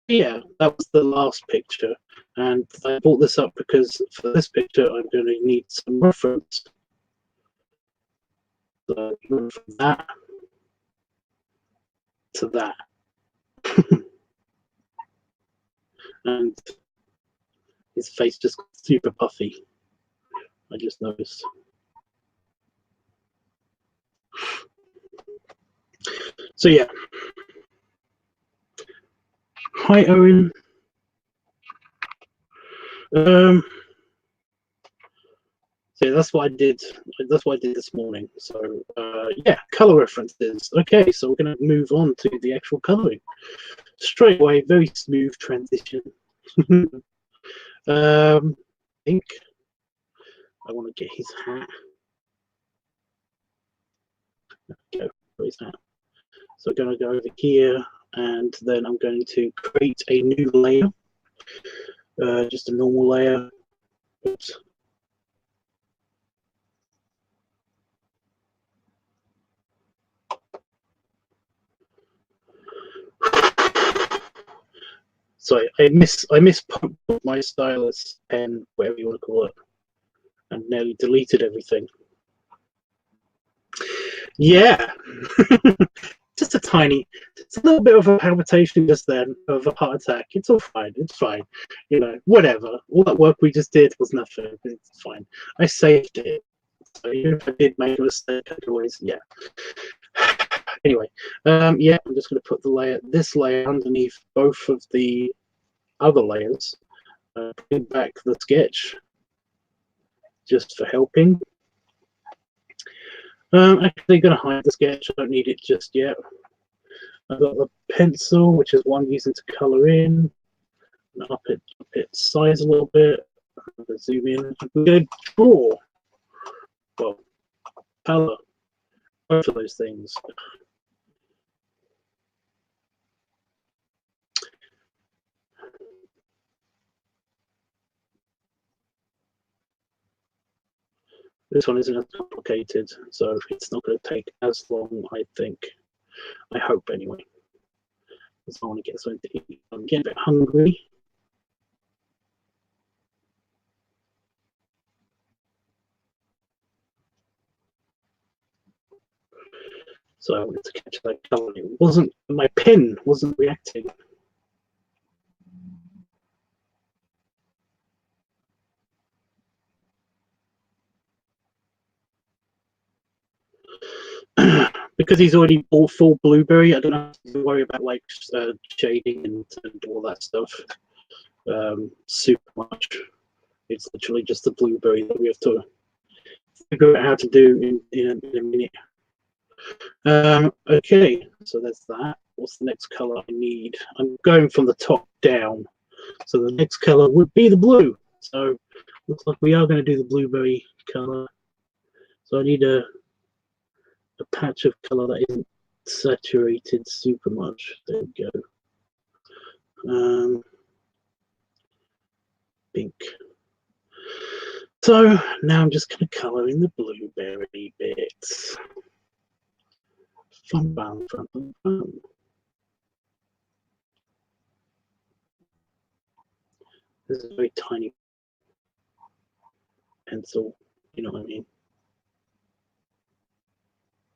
Yeah, that was the last picture. And I brought this up because for this picture, I'm going to need some reference. So, from that to that. And his face just got super puffy. I just noticed. So yeah. Hi Owen. So yeah, that's what I did. That's what I did this morning. So yeah, color references. Okay, so we're going to move on to the actual coloring. straight away, very smooth transition. I think I want to get his hat. Go for his hat. So I'm going to go over here, and then I'm going to create a new layer, just a normal layer. Oops. Sorry, I mispunched my stylus pen, whatever you want to call it, and nearly deleted everything. Yeah, just a little bit of a palpitation just then of a heart attack. It's all fine. It's fine. You know, whatever. All that work we just did was nothing. It's fine. I saved it. So even if I did make a mistake, I could always, yeah. Anyway, yeah, I'm just going to put this layer underneath both of the other layers. Bring back the sketch just for helping. Actually going to hide the sketch. I don't need it just yet. I've got the pencil, which is one I'm using to colour in. Up its size a little bit. I'm going to zoom in. We're going to draw. Well, colour. Both of those things. This one isn't as complicated, so it's not going to take as long, I think. I hope, anyway. Because I want to get something to eat. I'm getting a bit hungry. So I wanted to catch that colour. It wasn't, my pen wasn't reacting. Because he's already bought full blueberry, I don't have to worry about like shading and all that stuff super much. It's literally just the blueberry that we have to figure out how to do in a minute. Okay, so that's that. What's the next color I need? I'm going from the top down, so the next color would be the blue. So looks like we are going to do the blueberry color. So I need a patch of color that isn't saturated super much. There we go. Pink. So now I'm just going to color in the blueberry bits. Fun, fun, fun, fun, fun. This is a very tiny pencil, you know what I mean?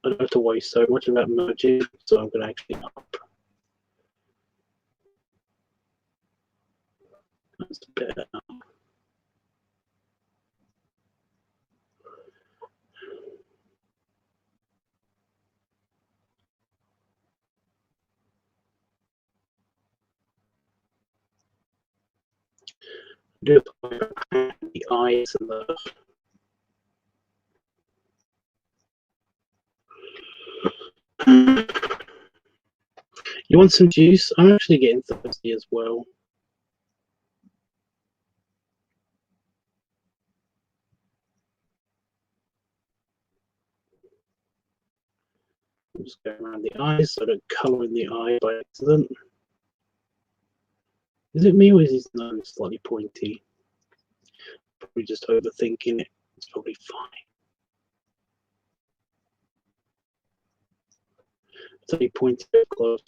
I don't have to worry so much about merging, so I'm going to actually up. That's better. Do the eyes and the You want some juice? I'm actually getting thirsty as well. I'm just going around the eyes so I don't colour in the eye by accident. Is it me or is his nose slightly pointy? Probably just overthinking it. It's probably fine. It's only pointy close.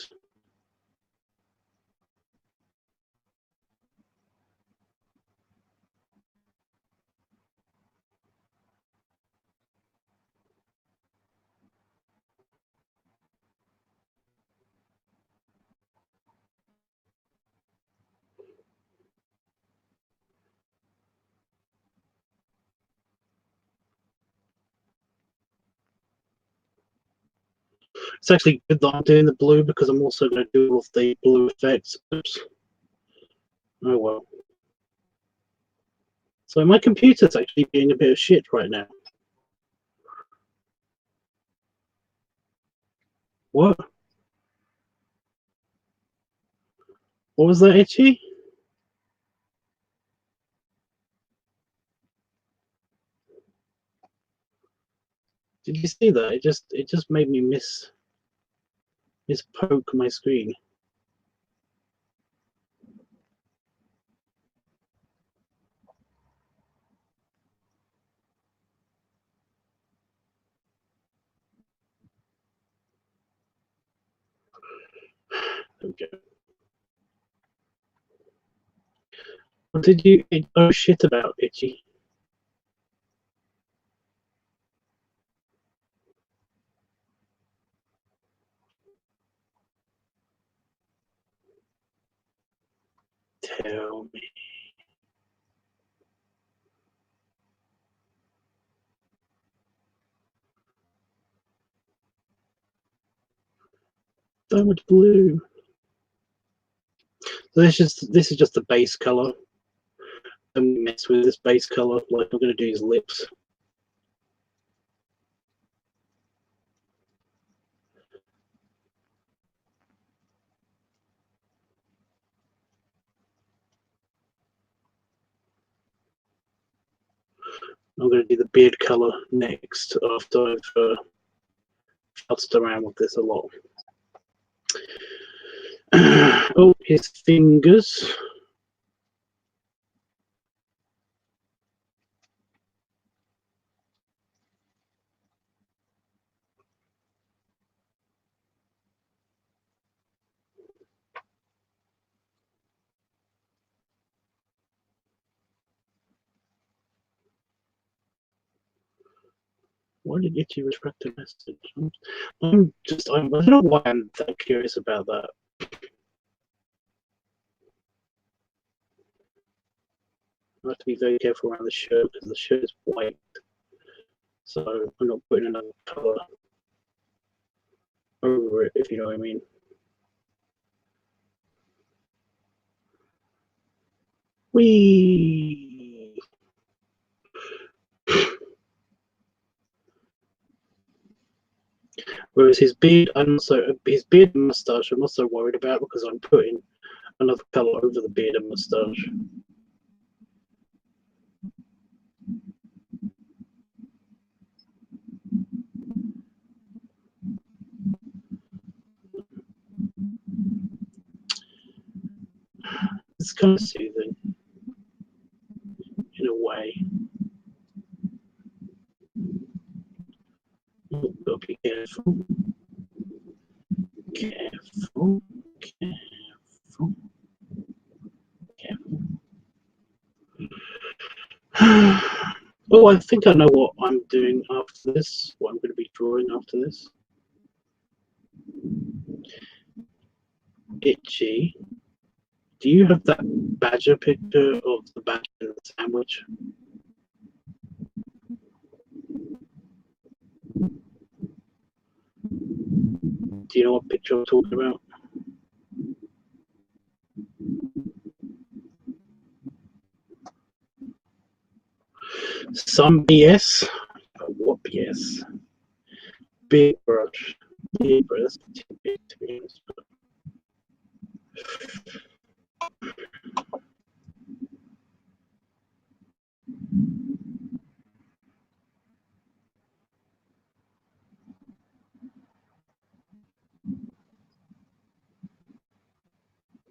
It's actually good that I'm doing the blue because I'm also going to do all of the blue effects. Oops. Oh well. So my computer's actually being a bit of shit right now. What? What was that, Itchy? Did you see that? It just made me mispoke my screen. There we go. What did you oh shit about, Itchy? Tell me. So much blue. So this is just the base color. And mess with this base color like I'm going to do his lips. I'm going to do the beard color next after I've futzed around with this a lot. Oh, his fingers. Why did Itchy retract a message? I don't know why I'm that curious about that. I have to be very careful around the shirt because the shirt is white. So I'm not putting another colour over it, if you know what I mean. Whee! Whereas his beard, his beard and moustache, I'm not so worried about because I'm putting another colour over the beard and moustache. It's kind of soothing in a way. Oh, gotta be careful. Careful. Careful. Careful. Oh, I think I know what I'm doing after this. What I'm going to be drawing after this. Itchy. Do you have that badger picture of the badger in the sandwich? Do you know what picture I'm talking about? Some BS. What BS? Big brush. Big brush. Too big to be honest.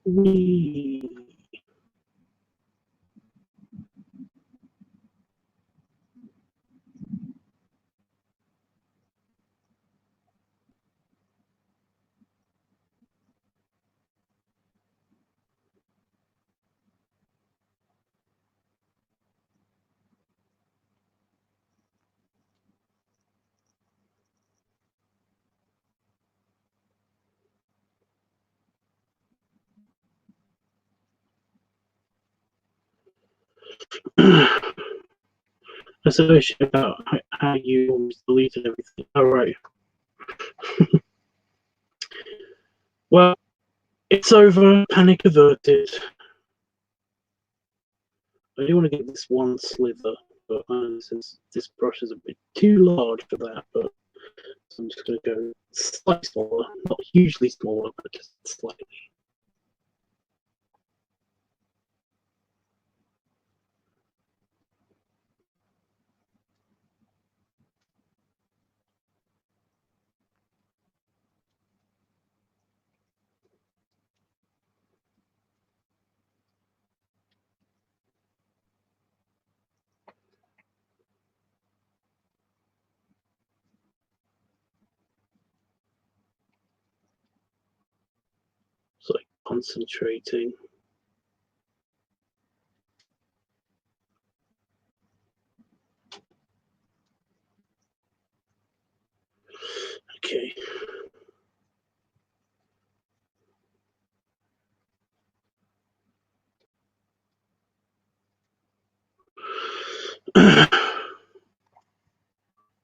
Wee. That's a issue about how you always deleted everything. All right. Well, it's over. Panic averted. I do want to get this one slither, but since this brush is a bit too large for that, but so I'm just going to go slightly smaller, not hugely smaller, but just slightly. concentrating. Okay.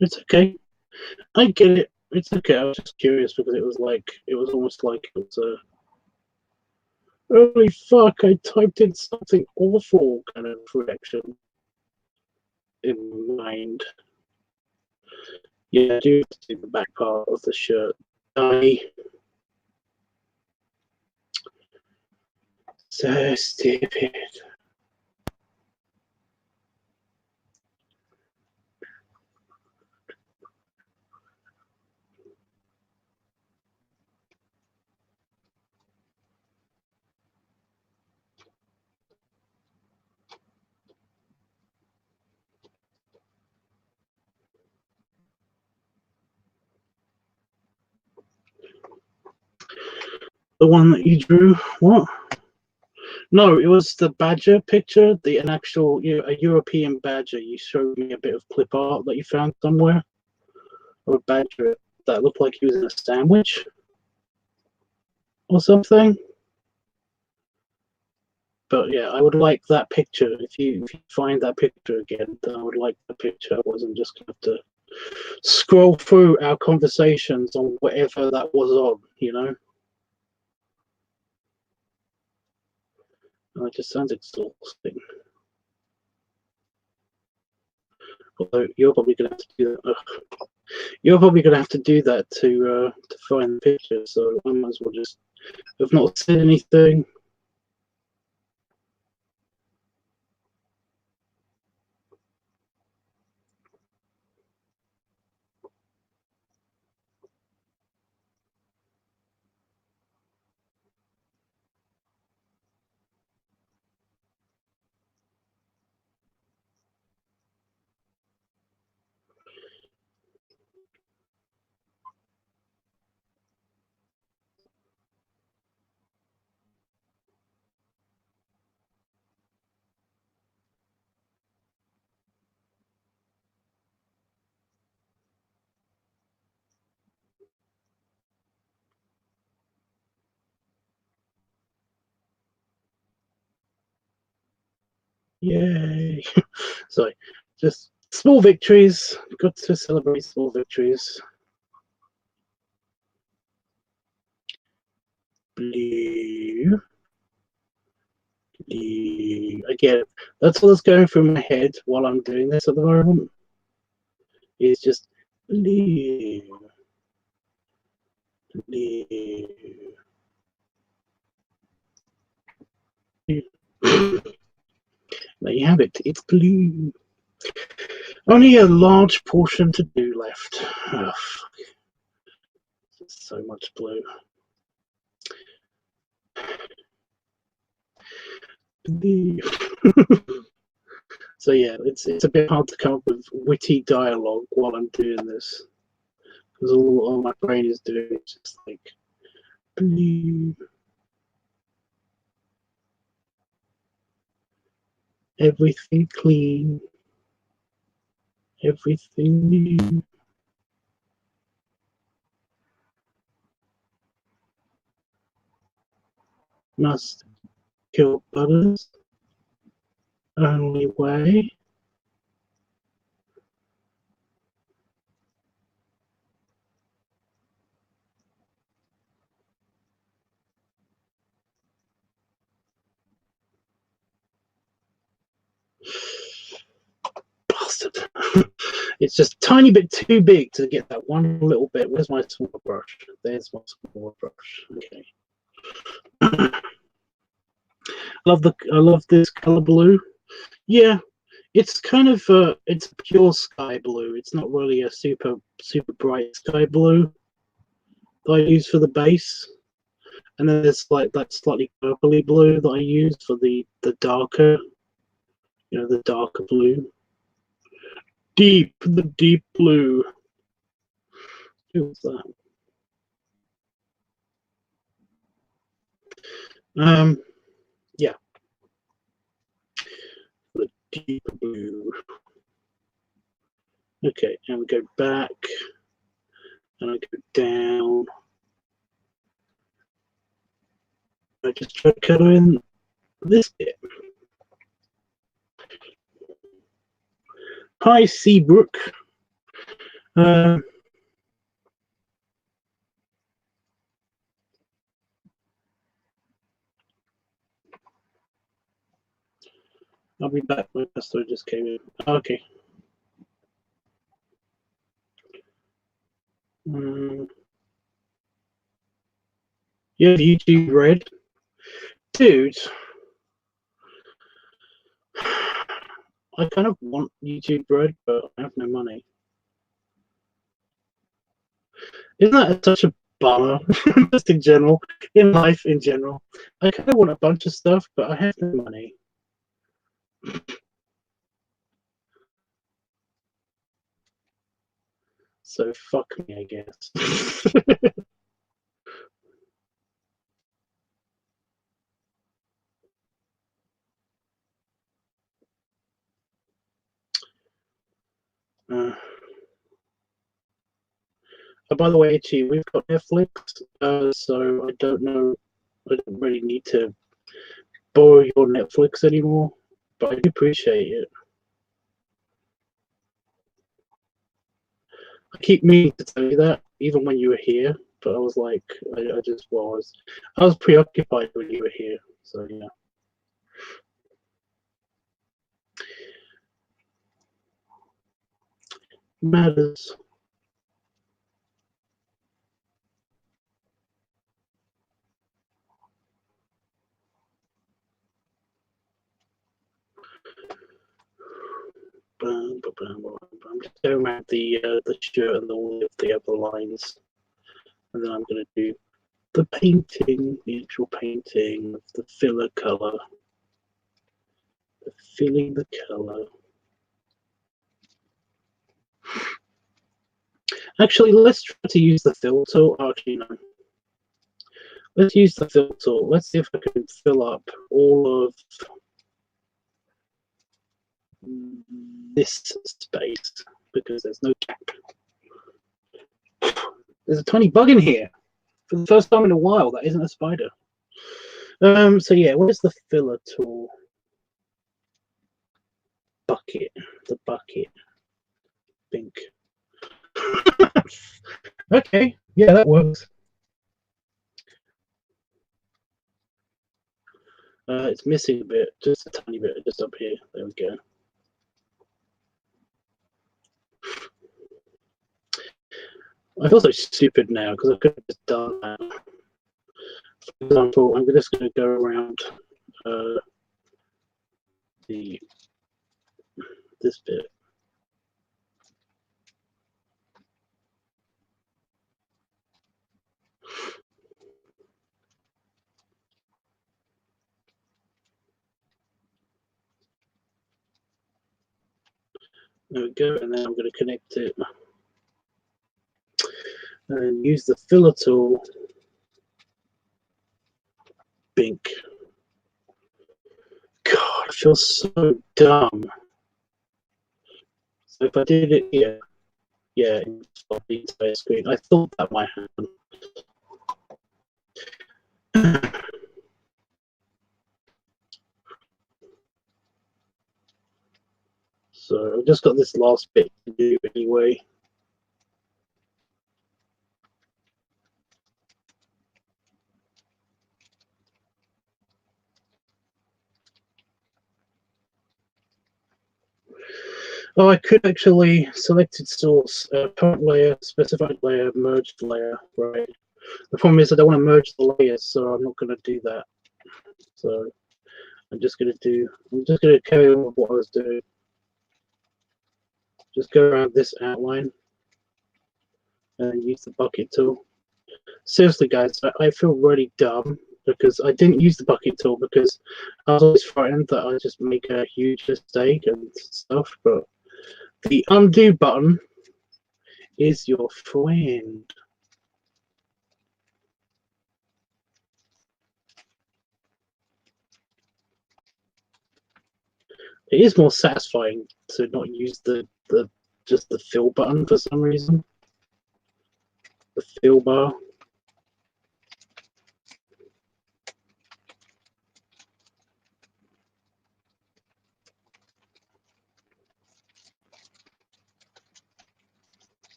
It's okay. I get it. It's okay. I was just curious because it was almost like it was a holy fuck, I typed in something awful kind of reaction in mind. Yeah, I do have to do the back part of the shirt. So stupid. The one that you drew? What? No, it was the badger picture, an actual, a European badger. You showed me a bit of clip art that you found somewhere of a badger that looked like he was in a sandwich or something. But yeah, I would like that picture. If you find that picture again, then I would like the picture. I wasn't just going to have to scroll through our conversations on whatever that was on, It just sounds exhausting. Although you're probably going to have to do that. Ugh. You're probably going to have to do that to find the picture. So I might as well just have not said anything. Yay! Sorry, just small victories. Got to celebrate small victories. Blue. Blue. Again, that's what's going through my head while I'm doing this at the moment. It's just blue. Blue. There you have it. It's blue. Only a large portion to do left. Oh, so much blue. Blue. So yeah, it's a bit hard to come up with witty dialogue while I'm doing this, because all my brain is doing is just like blue. Everything clean. Everything new. Must kill butters. Only way. Bastard. It's just a tiny bit too big to get that one little bit. Where's my smaller brush? There's my smaller brush. Okay. I love this color blue. Yeah, it's kind of it's pure sky blue. It's not really a super bright sky blue that I use for the base. And then there's like that slightly purpley blue that I use for the darker, the darker blue. The deep blue. Who's that? Yeah, the deep blue. Okay, and we go back, and I go down. I just try to color in this bit. Hi, Seabrook. I'll be back. My pastor just came in. Okay. You have YouTube Red? Dude, I kind of want YouTube Red, but I have no money. Isn't that such a bummer? Just in general, in life in general. I kind of want a bunch of stuff, but I have no money. So fuck me, I guess. By the way, Itchy, we've got Netflix, so I don't know. I don't really need to borrow your Netflix anymore, but I do appreciate it. I keep meaning to tell you that, even when you were here, but I was like, I just was. I was preoccupied when you were here, so yeah. Matters. I'm just going around the shirt and all of the other lines, and then I'm going to do the painting, the actual painting of the filler color, filling the color. Actually, let's try to use the fill tool. Actually, no. Let's use the fill tool. Let's see if I can fill up all of this space because there's no gap. There's a tiny bug in here for the first time in a while. That isn't a spider. So yeah, where's the filler tool? Bucket. The bucket. Pink. Okay. Yeah, that works. It's missing a bit, just a tiny bit, just up here. There we go. I feel so stupid now because I could have just done that. For example, I'm just going to go around this bit. There we go, and then I'm going to connect it and use the filler tool. Bink. God, I feel so dumb. So if I did it here, yeah, on the entire screen, I thought that might happen. So I've just got this last bit to do anyway. Oh, I could actually selected source, parent layer, specified layer, merged layer, right? The problem is I don't want to merge the layers, so I'm not going to do that. So I'm just going to carry on with what I was doing. Just go around this outline and use the bucket tool. Seriously, guys, I feel really dumb because I didn't use the bucket tool because I was always frightened that I'd just make a huge mistake and stuff, but the undo button is your friend. It is more satisfying to not use the just the fill button for some reason. The fill bar.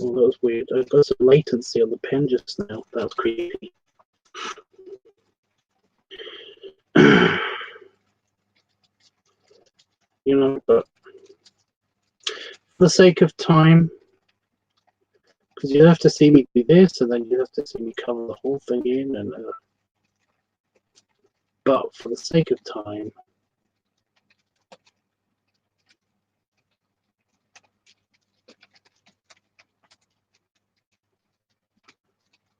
Oh, that was weird. I got some latency on the pen just now. That was creepy. You know, but for the sake of time, because you have to see me do this, and then you have to see me cover the whole thing in, and but for the sake of time,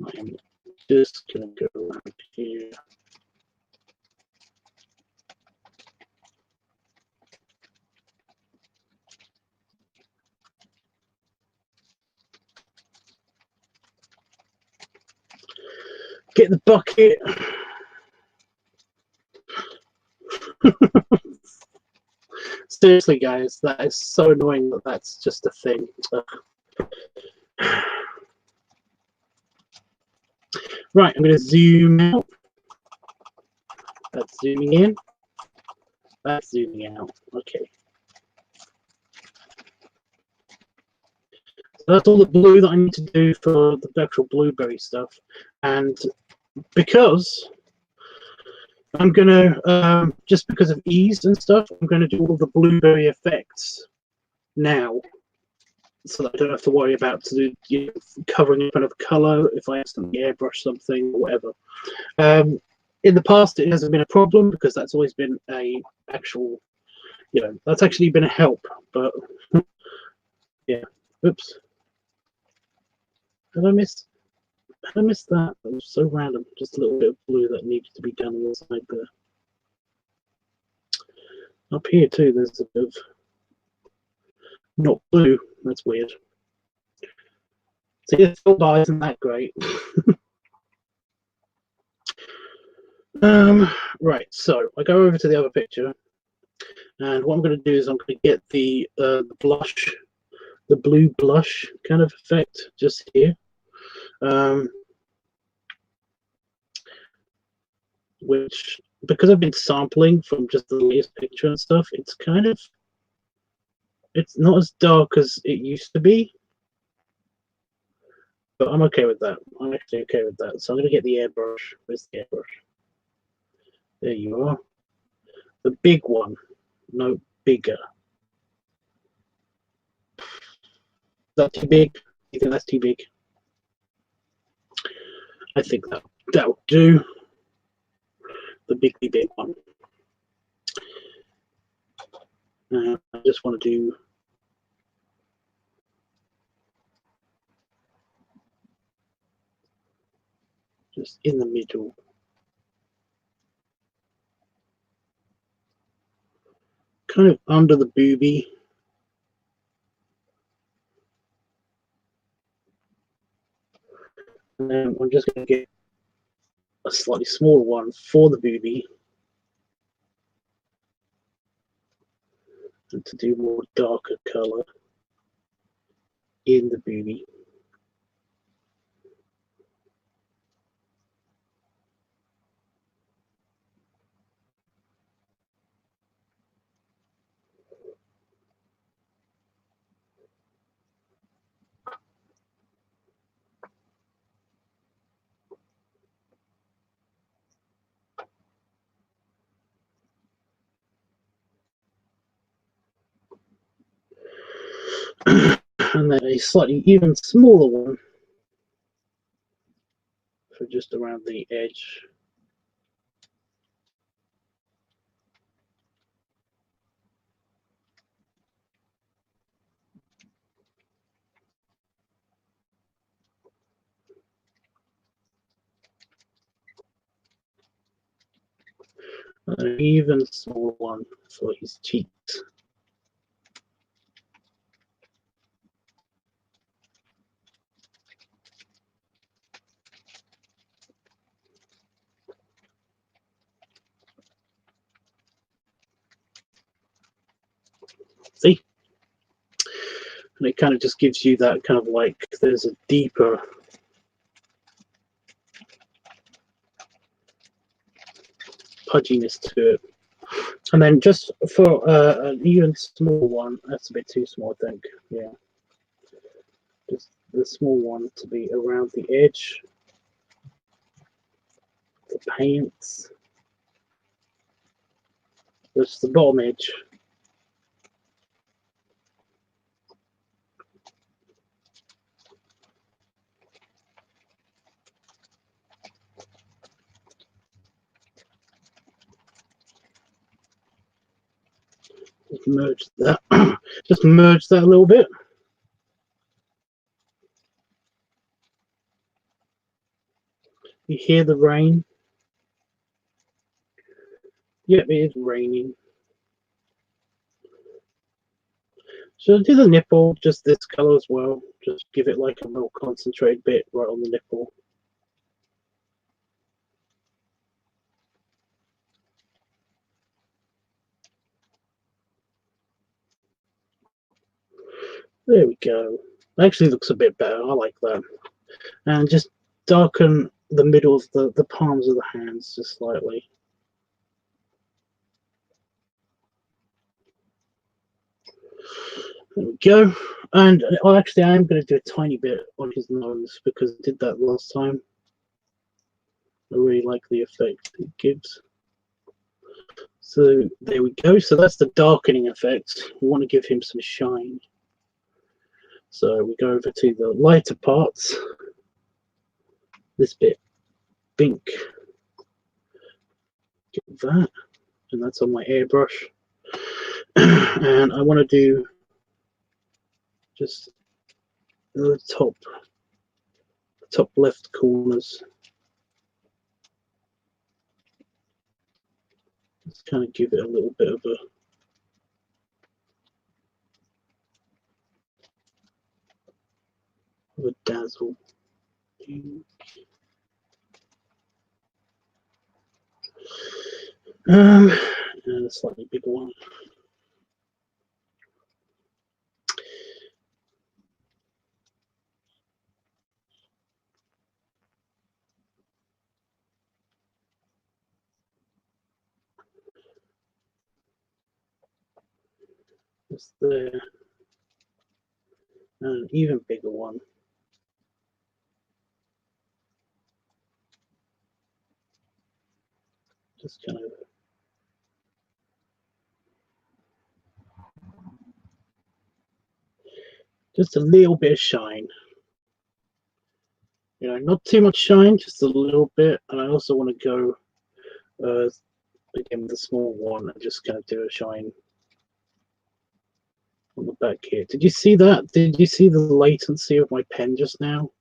I am just gonna go around here. Get the bucket. Seriously, guys, that is so annoying that that's just a thing. Right, I'm going to zoom out. That's zooming in. That's zooming out. Okay. So that's all the blue that I need to do for the actual blueberry stuff. And because I'm going to, just because of ease and stuff, I'm going to do all the blueberry effects now. So that I don't have to worry about covering up another color if I accidentally airbrush something or whatever. In the past, it hasn't been a problem because that's always been a actual, that's actually been a help. But yeah, oops, did I miss that? That was so random. Just a little bit of blue that needed to be done on the side there. Up here too, there's a bit of not blue. That's weird. So yeah, fill bar isn't that great. Right, so I go over to the other picture, and what I'm going to do is I'm going to get the blush, the blue blush kind of effect just here. Which, because I've been sampling from just the latest picture and stuff, it's not as dark as it used to be. But I'm okay with that. I'm actually okay with that. So I'm going to get the airbrush. Where's the airbrush? There you are. The big one. No, bigger. Is that too big? Do you think that's too big? I think that'll do. The big one. I just want to do just in the middle. Kind of under the boobie. And then I'm just going to get a slightly smaller one for the boobie. And to do more darker color in the boobie. And then a slightly even smaller one for just around the edge. An even smaller one for his cheeks. See? And it kind of just gives you that kind of like, there's a deeper pudginess to it. And then just for an even small one, that's a bit too small, I think. Yeah. Just the small one to be around the edge, the paints, just the bottom edge. Just merge that. Just merge that a little bit. You hear the rain? Yep, it is raining. Should I do the nipple just this color as well? Just give it like a real concentrated bit right on the nipple. There we go. Actually looks a bit better. I like that. And just darken the middle of the palms of the hands just slightly. There we go. And actually I am going to do a tiny bit on his nose because I did that last time. I really like the effect it gives. So there we go. So that's the darkening effect. We want to give him some shine. So we go over to the lighter parts. This bit pink. Get that. And that's on my airbrush. And I want to do just the top left corners. Just kind of give it a little bit of a dazzle. And a slightly bigger one. Just there. And an even bigger one. Just kind of just a little bit of shine. You know, not too much shine, just a little bit. And I also want to go again with the small one and just kind of do a shine on the back here. Did you see that? Did you see the latency of my pen just now?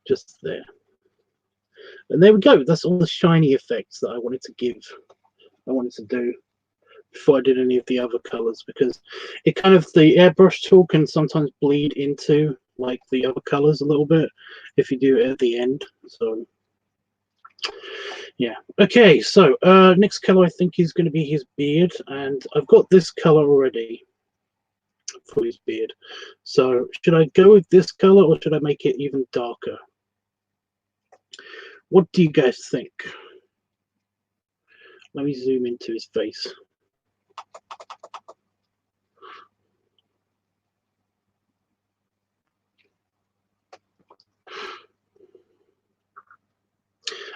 Just there. And there we go. That's all the shiny effects that I wanted to give. I wanted to do before I did any of the other colors, because it kind of, the airbrush tool can sometimes bleed into like the other colors a little bit if you do it at the end. So yeah. Okay, so next color I think is going to be his beard, and I've got this color already for his beard. So should I go with this color or should I make it even darker? What do you guys think? Let me zoom into his face.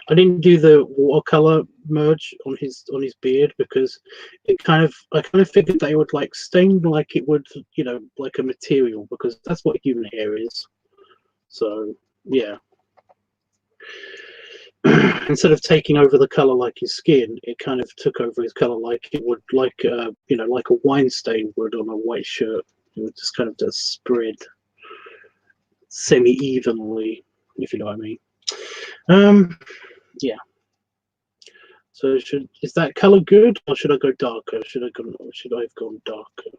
I didn't do the watercolor merge on his beard because I kind of figured they would like stain like it would, you know, like a material, because that's what human hair is. So yeah. Instead of taking over the color like his skin, it kind of took over his color like it would, like you know, like a wine stain would on a white shirt. It would just kind of just spread semi-evenly, if you know what I mean. Yeah. So is that color good, or should I go darker? Should I have gone darker?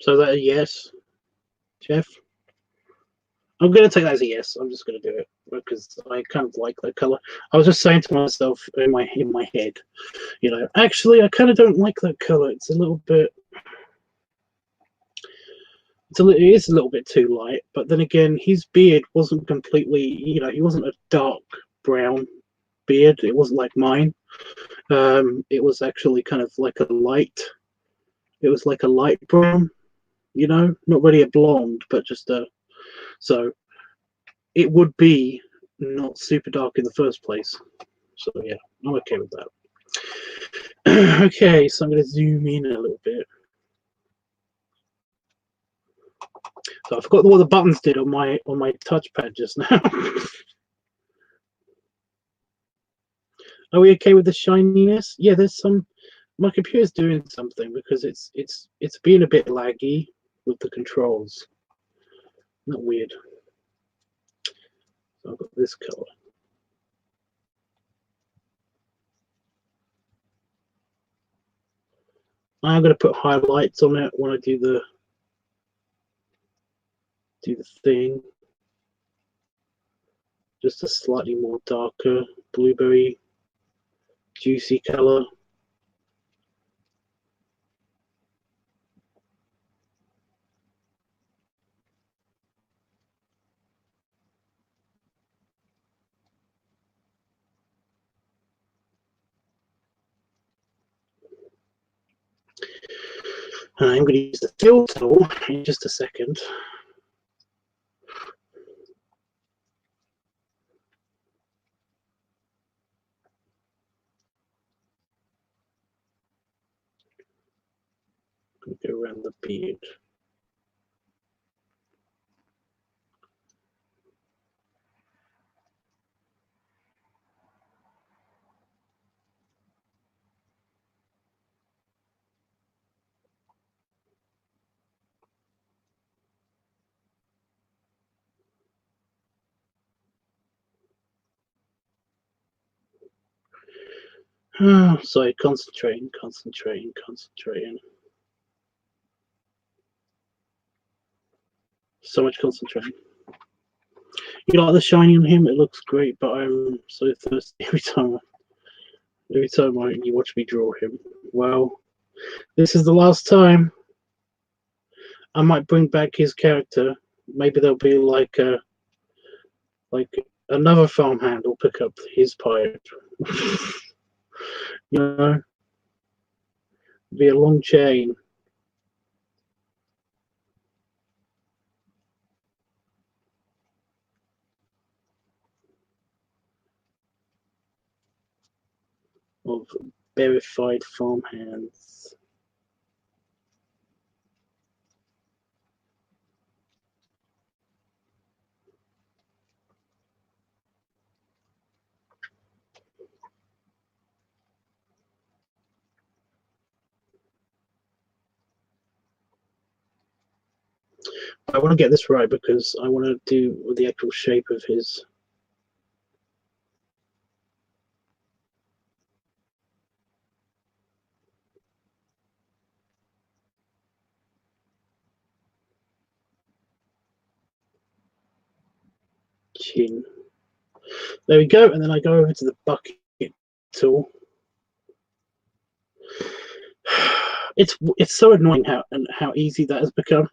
So that a yes, Jeff? I'm going to take that as a yes. I'm just going to do it because I kind of like that color. I was just saying to myself in my head, you know, actually, I kind of don't like that color. It's a little bit. It is a little bit too light. But then again, his beard wasn't completely. You know, he wasn't a dark brown beard. It wasn't like mine. It was actually kind of like a light. It was like a light brown. You know, not really a blonde, but just a. So it would be not super dark in the first place. So yeah, I'm okay with that. Okay, so I'm going to zoom in a little bit. So I forgot what the buttons did on my touchpad just now. Are we okay with the shininess? Yeah, there's some. My computer's doing something because it's being a bit laggy with the controls. Not weird. So I've got this color. I'm going to put highlights on it when I do the thing. Just a slightly more darker blueberry juicy color. And I'm going to use the fill tool in just a second. Go around the beard. Oh, sorry, concentrating. So much concentrating. You like the shiny on him? It looks great, but I'm so thirsty every time you watch me draw him. Well, this is the last time. I might bring back his character. Maybe there'll be like another farmhand will pick up his pipe. You know, be a long chain. Of verified farmhands. I want to get this right because I want to do the actual shape of his. Chin. There we go, and then I go over to the bucket tool. It's so annoying how easy that has become.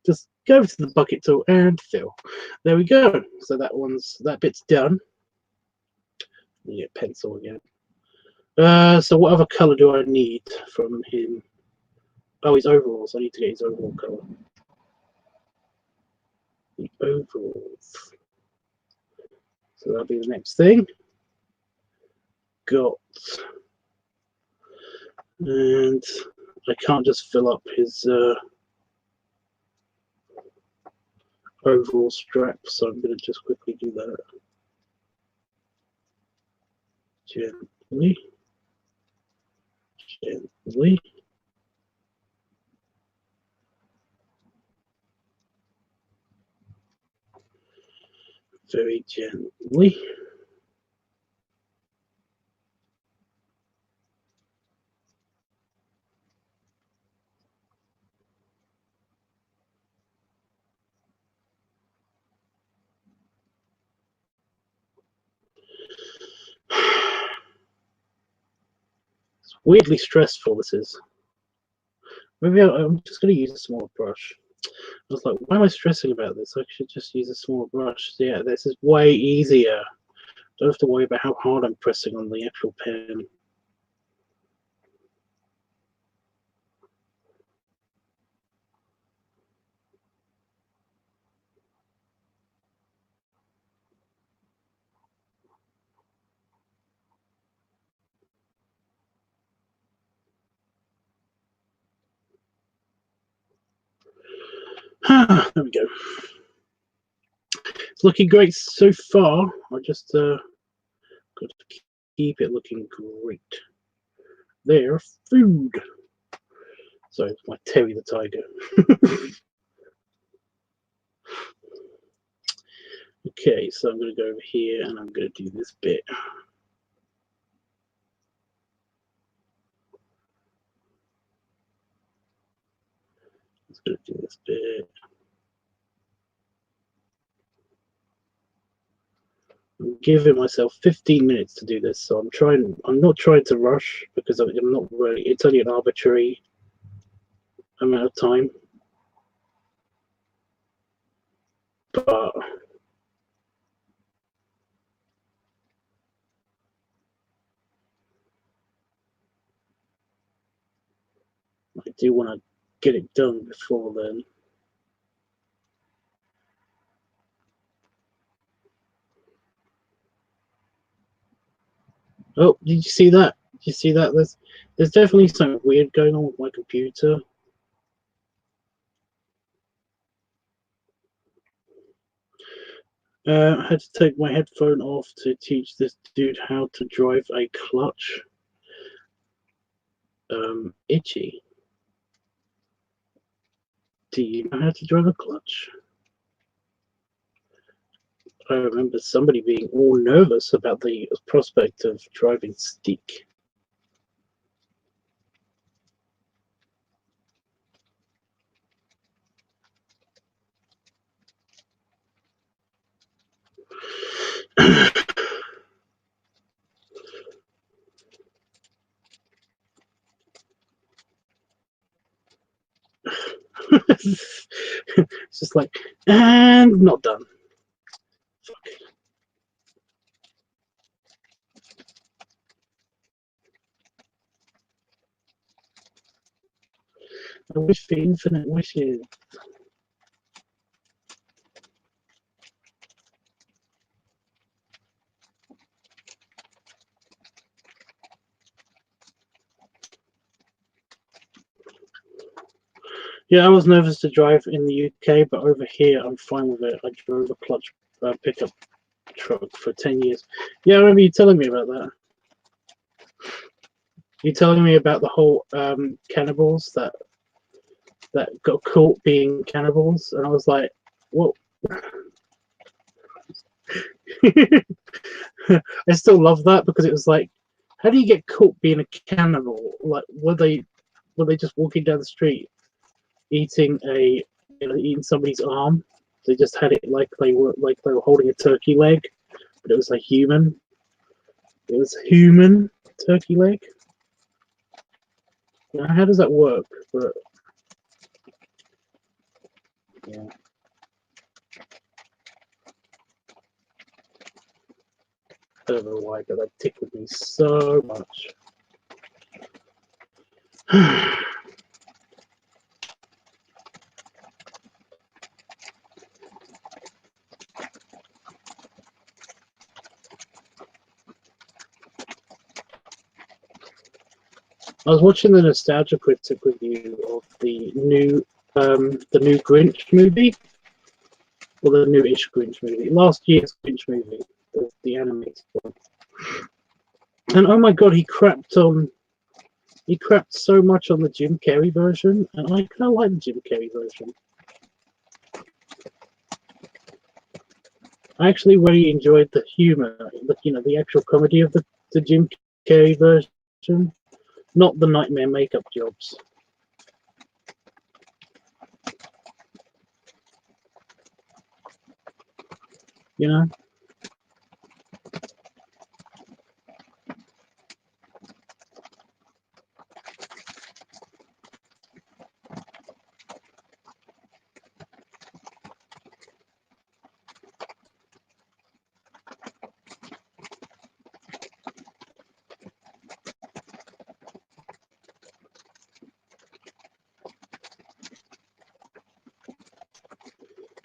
Just go over to the bucket tool and fill. There we go. So that bit's done. You get pencil again. So what other color do I need from him? Oh, his overalls. I need to get his overall color. The overalls. So that'll be the next thing. Got. And I can't just fill up his overall strap, so I'm going to just quickly do that. Gently. Gently. Very gently. Weirdly stressful this is. Maybe I'm just going to use a smaller brush. I was like, why am I stressing about this? I should just use a smaller brush. So yeah, this is way easier. Don't have to worry about how hard I'm pressing on the actual pen. There we go. It's looking great so far. I just got to keep it looking great. There, food. Sorry, it's my Terry the Tiger. Okay, so I'm going to go over here and I'm going to do this bit. I'm going to do this bit. I'm giving myself 15 minutes to do this, so I'm not trying to rush because I'm not really, it's only an arbitrary amount of time. But I do want to get it done before then. Oh, did you see that? Did you see that? There's definitely something weird going on with my computer. I had to take my headphone off to teach this dude how to drive a clutch. Itchy. Do you know how to drive a clutch? I remember somebody being all nervous about the prospect of driving stick. It's just like, and not done. Fuck. I wish for infinite wishes. Yeah, I was nervous to drive in the UK, but over here I'm fine with it. I drove a clutch pickup truck for 10 years. Yeah, I remember you telling me about that. You telling me about the whole cannibals that got caught being cannibals, and I was like, what? I still love that because it was like, how do you get caught being a cannibal? Like, were they just walking down the street eating eating somebody's arm? They just had it like they were holding a turkey leg, but it was a human. It was human turkey leg. Now, how does that work? But yeah. I don't know why, but that tickled me so much. I was watching the Nostalgia Critic review of the new Grinch movie, or the new-ish Grinch movie, last year's Grinch movie, the animated one. And oh my god, he crapped so much on the Jim Carrey version, and I kind of like the Jim Carrey version. I actually really enjoyed the humor, the actual comedy of the Jim Carrey version, not the nightmare makeup jobs. You know?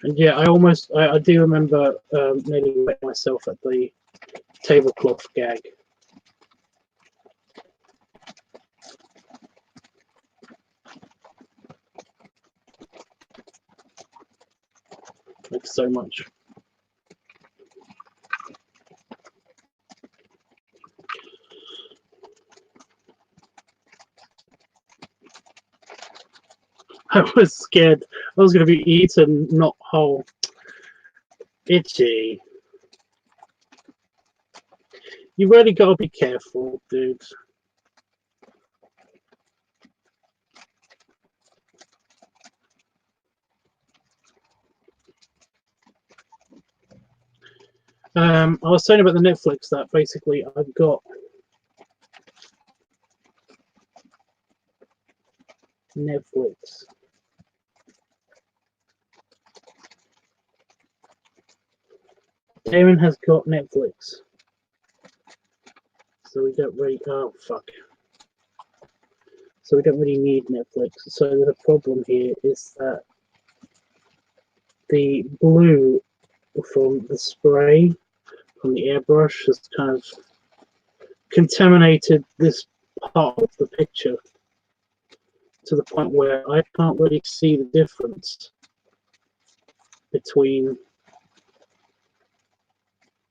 And yeah, I do remember nearly wet myself at the tablecloth gag. Thanks so much. I was scared I was going to be eaten, not whole. Itchy. You really got to be careful, dude. I was saying about the Netflix that basically I've got Netflix. Aaron has got Netflix. So we don't really, oh fuck. So we don't really need Netflix. So the problem here is that the blue from the spray, from the airbrush, has kind of contaminated this part of the picture to the point where I can't really see the difference between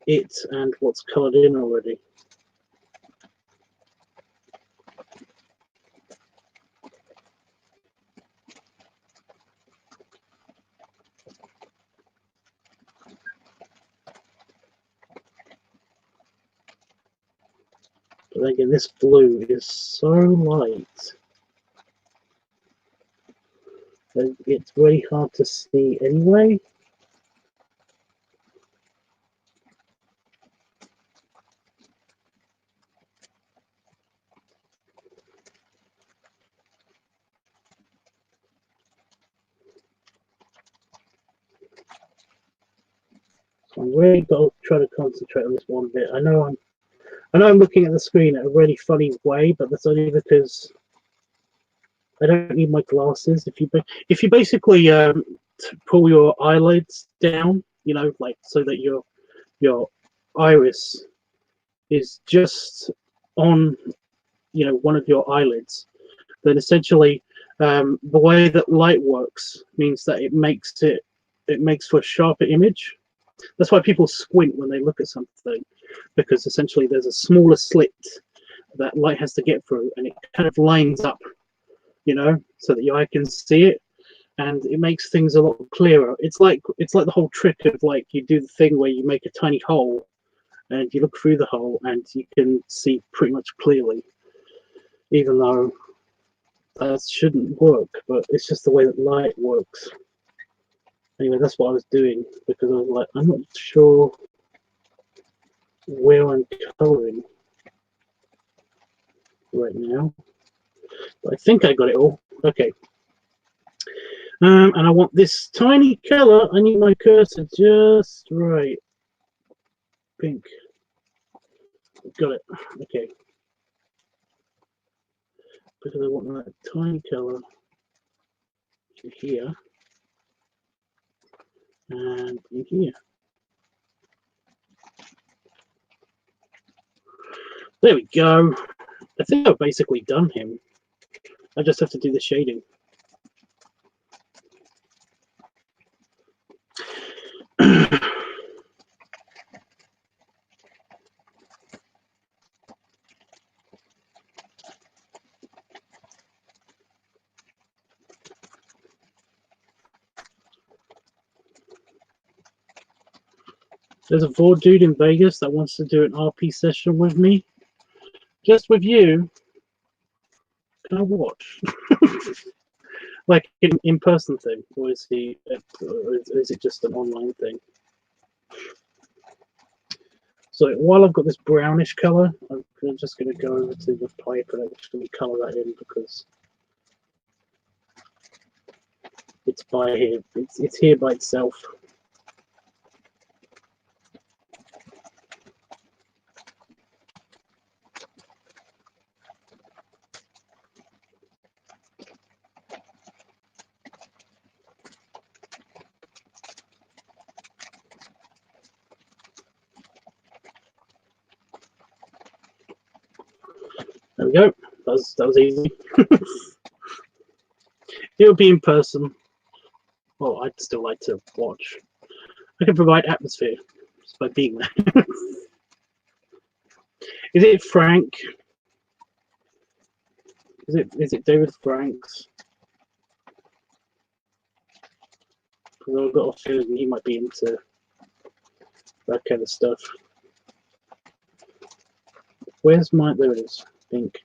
it and what's coloured in already. But again, this blue is so light that it's very hard to see anyway. So I'm really got to try to concentrate on this one bit. I know I'm looking at the screen in a really funny way, but that's only because I don't need my glasses. If you basically pull your eyelids down, you know, like so that your iris is just on, you know, one of your eyelids, then essentially the way that light works means that it makes for a sharper image. That's why people squint when they look at something, because essentially there's a smaller slit that light has to get through, and it kind of lines up, you know, so that your eye can see it, and it makes things a lot clearer. It's like the whole trick of, like, you do the thing where you make a tiny hole and you look through the hole and you can see pretty much clearly, even though that shouldn't work, but it's just the way that light works. Anyway, that's what I was doing, because I was like, I'm not sure where I'm coloring right now, but I think I got it all. Okay. And I want this tiny color. I need my cursor just right. Pink. Got it. Okay. Because I want that tiny color in here and in here. There we go. I think I've basically done him. I just have to do the shading. There's a Vord dude in Vegas that wants to do an RP session with me. Just with you. Can I watch? Like an in-person thing, or is it just an online thing? So while I've got this brownish color, I'm just going to go over to the pipe and actually color that in, because it's by here. It's here by itself. There we go. That was easy. It'll be in person. Well, I'd still like to watch. I can provide atmosphere just by being there. Is it Frank? Is it David Franks? Because I've got a feeling he might be into that kind of stuff. Where's my... There it is. Pink.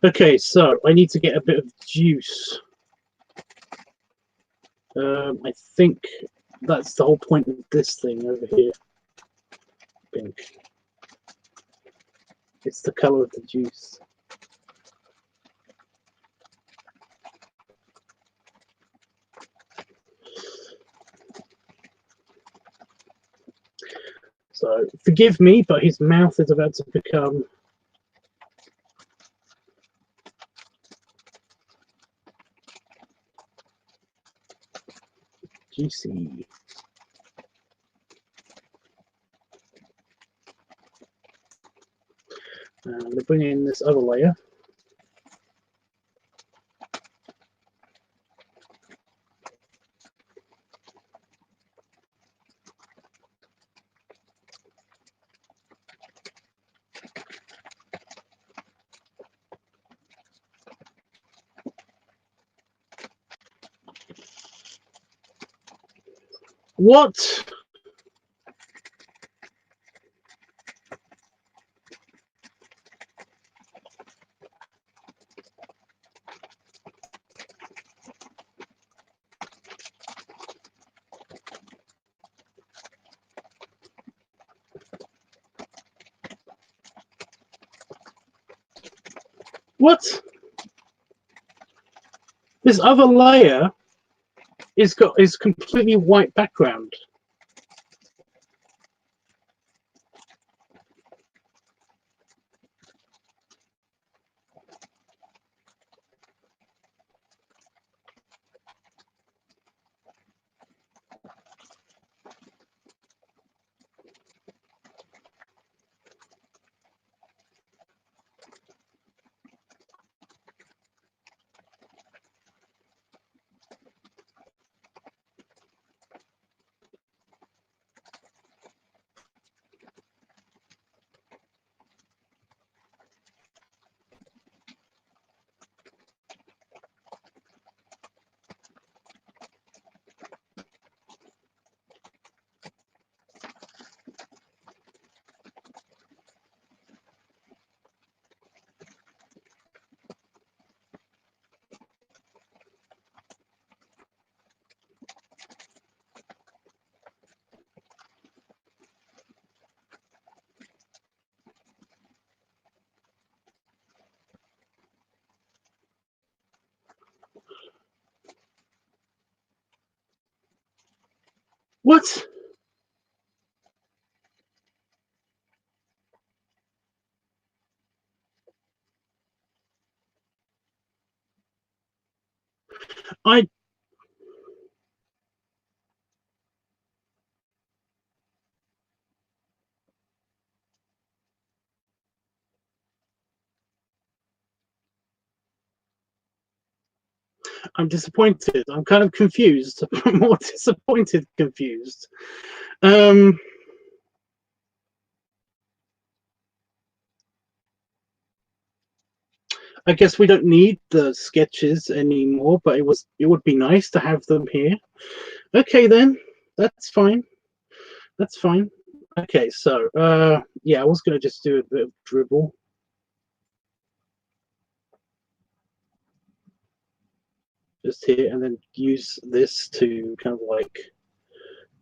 Okay, so I need to get a bit of juice. I think that's the whole point of this thing over here. Pink. It's the color of the juice. So forgive me, but his mouth is about to become juicy. And we bring in this other layer. What? What? This other layer is completely white background. What? I'm disappointed. I'm kind of confused. More disappointed, confused. I guess we don't need the sketches anymore, but it would be nice to have them here. Okay then, that's fine. That's fine. Okay, so yeah, I was gonna just do a bit of dribble. Just here, and then use this to kind of like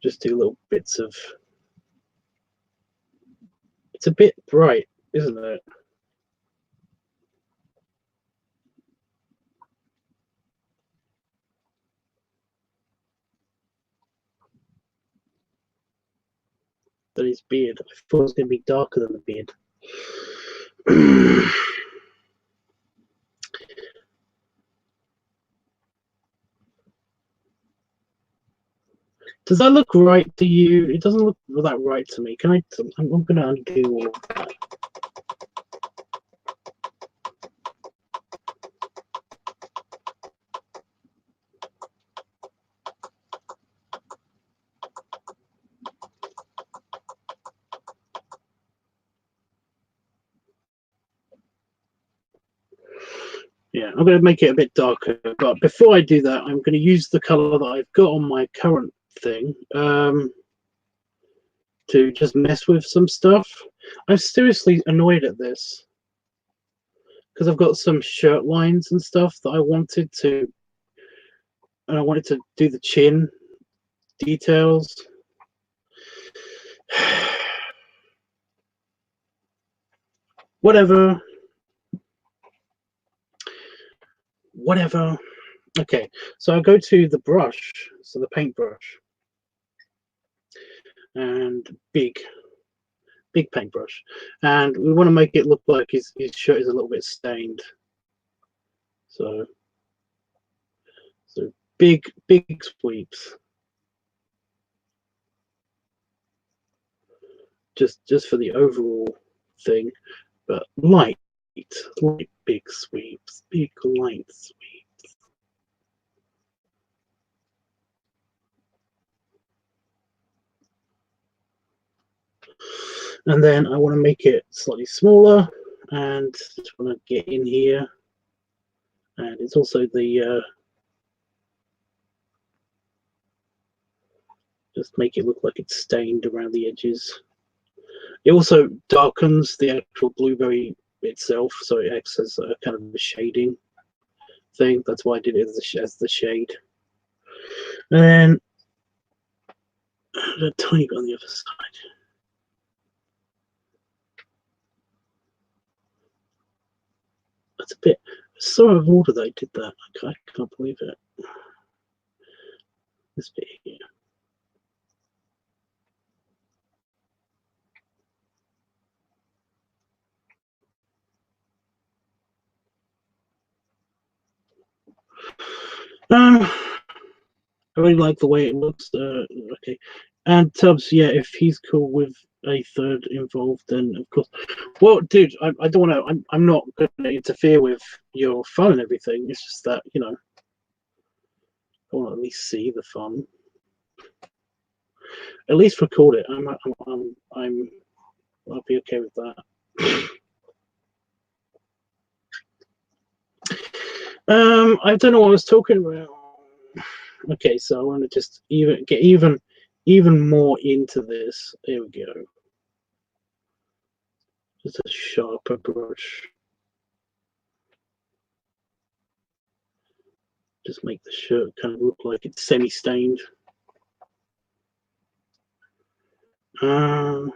just do little bits of... It's a bit bright, isn't it? That his beard. I thought it was going to be darker than the beard. Does that look right to you? It doesn't look that right to me. Can I? I'm going to undo all of that. Yeah, I'm going to make it a bit darker, but before I do that, I'm going to use the color that I've got on my current thing to just mess with some stuff. I'm seriously annoyed at this because I've got some shirt lines and stuff that I wanted to, and I wanted to do the chin details. Whatever. Okay, so I go to the brush, so the paintbrush, and big paintbrush, and we want to make it look like his shirt is a little bit stained. So big sweeps, just for the overall thing, but light big sweeps, big light sweeps. And then I want to make it slightly smaller, and just want to get in here, and it's also the just make it look like it's stained around the edges. It also darkens the actual blueberry itself, so it acts as a kind of a shading thing. That's why I did it as the shade. And then a tiny bit on the other side. That's a bit so out of order that I did that. I can't believe it. This bit here. I really like the way it looks. Okay, and Tubbs, yeah, if he's cool with a third involved, then of course. Well, dude, I don't want to. I'm not going to interfere with your fun and everything. It's just that, you know, I want to at least see the fun. At least record it. I'll be okay with that. I don't know what I was talking about. Okay, so I want to just get even more into this. There we go. Just a sharper brush. Just make the shirt kind of look like it's semi-stained. That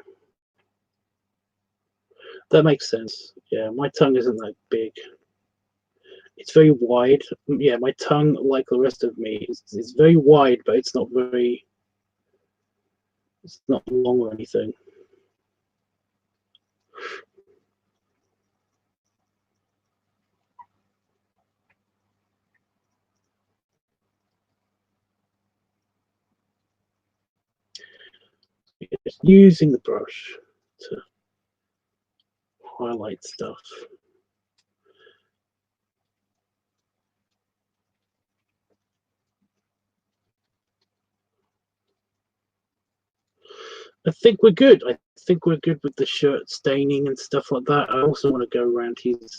makes sense. Yeah, my tongue isn't that big. It's very wide. Yeah, my tongue, like the rest of me, is very wide, but it's not long or anything. Just using the brush to highlight stuff. I think we're good. I think we're good with the shirt staining and stuff like that. I also want to go around his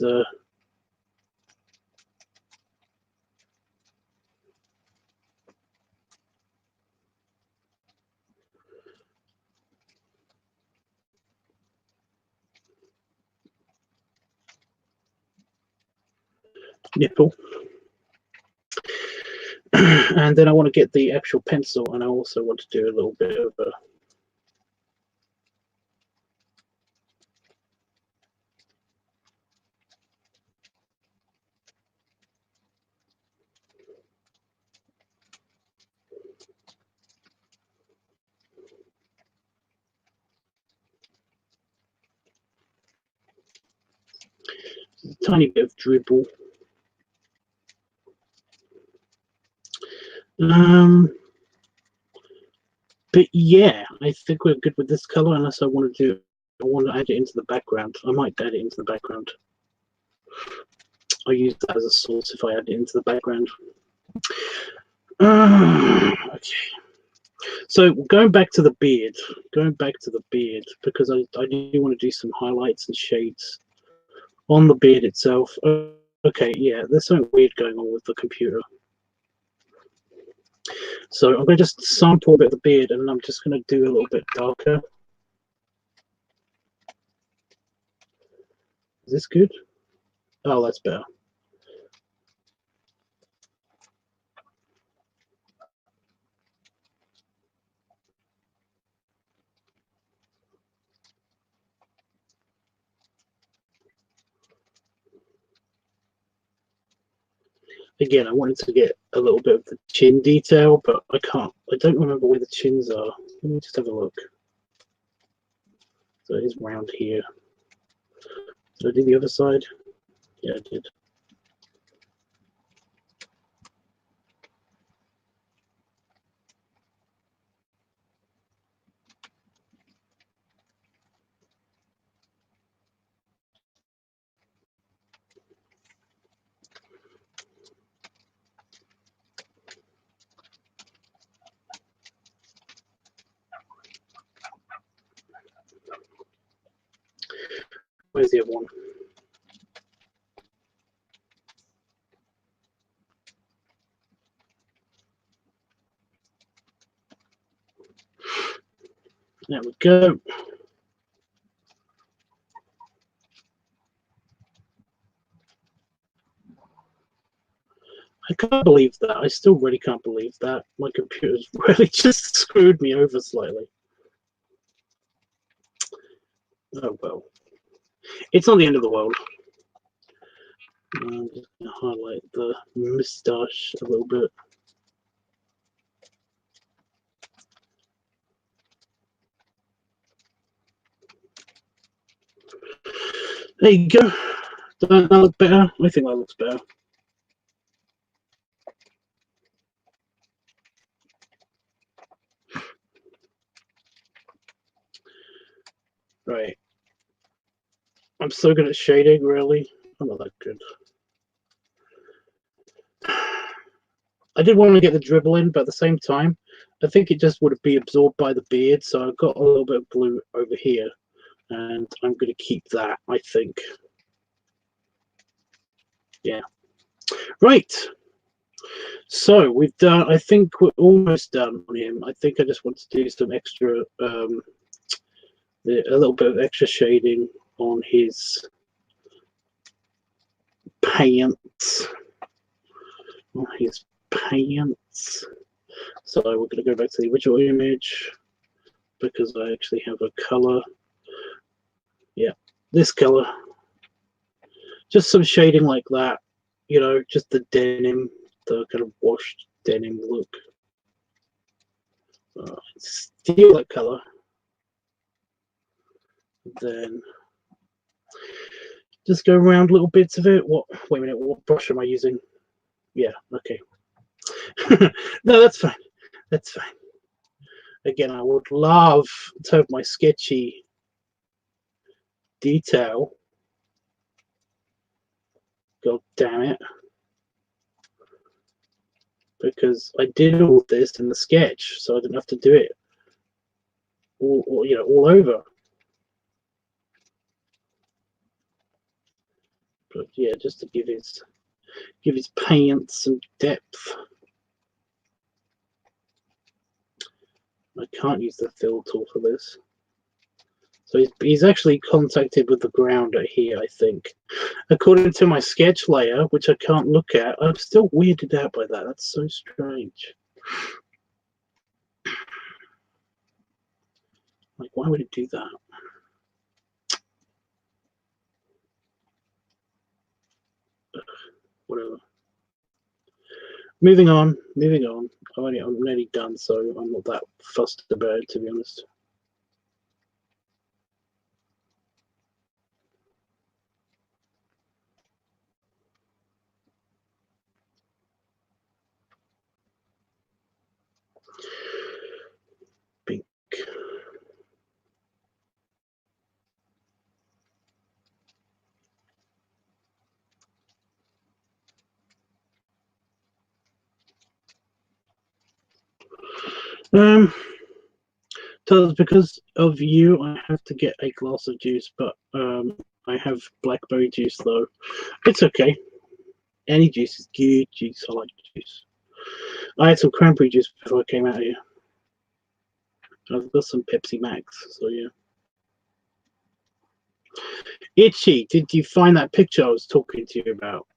nipple. And then I want to get the actual pencil, and I also want to do a little bit of a tiny bit of dribble. But yeah, I think we're good with this color, unless I want to add it into the background. I might add it into the background. I'll use that as a source if I add it into the background. Okay. So going back to the beard, because I do want to do some highlights and shades on the beard itself. Okay, yeah, there's something weird going on with the computer. So I'm going to just sample a bit of the beard, and I'm just going to do a little bit darker. Is this good? Oh, that's better. Again, I wanted to get a little bit of the chin detail, but I can't. I don't remember where the chins are. Let me just have a look. So it is round here. Did I do the other side? Yeah, I did. Where's the other one? There we go. I can't believe that. I still really can't believe that. My computer's really just screwed me over slightly. Oh well. It's not the end of the world. I'm just going to highlight the moustache a little bit. There you go. Does that look better? I think that looks better. Right. I'm so good at shading, really. I'm not that good. I did want to get the dribble in, but at the same time, I think it just would be absorbed by the beard, so I've got a little bit of blue over here, and I'm going to keep that, I think. Yeah. Right. So we've done, I think we're almost done on him. I think I just want to do some extra, a little bit of extra shading on his pants. On his pants. So we're going to go back to the original image because I actually have a color. Yeah, this color. Just some shading like that. You know, just the denim, the kind of washed denim look. Steal that color. Then just go around little bits of it. What? Wait a minute. What brush am I using? Yeah. Okay. No, that's fine. That's fine. Again, I would love to have my sketchy detail. God damn it. Because I did all this in the sketch, so I didn't have to do it all over. But yeah, just to give his pants some depth. I can't use the fill tool for this. So he's actually contacted with the grounder here, I think. According to my sketch layer, which I can't look at, I'm still weirded out by that. That's so strange. Like, why would it do that? Whatever. Moving on. I'm nearly done, so I'm not that fussed about it, to be honest. Pink. Because of you, I have to get a glass of juice, but I have blackberry juice though. It's okay. Any juice is good juice. I like juice. I had some cranberry juice before I came out here. I've got some Pepsi Max, so yeah. Itchy, did you find that picture I was talking to you about?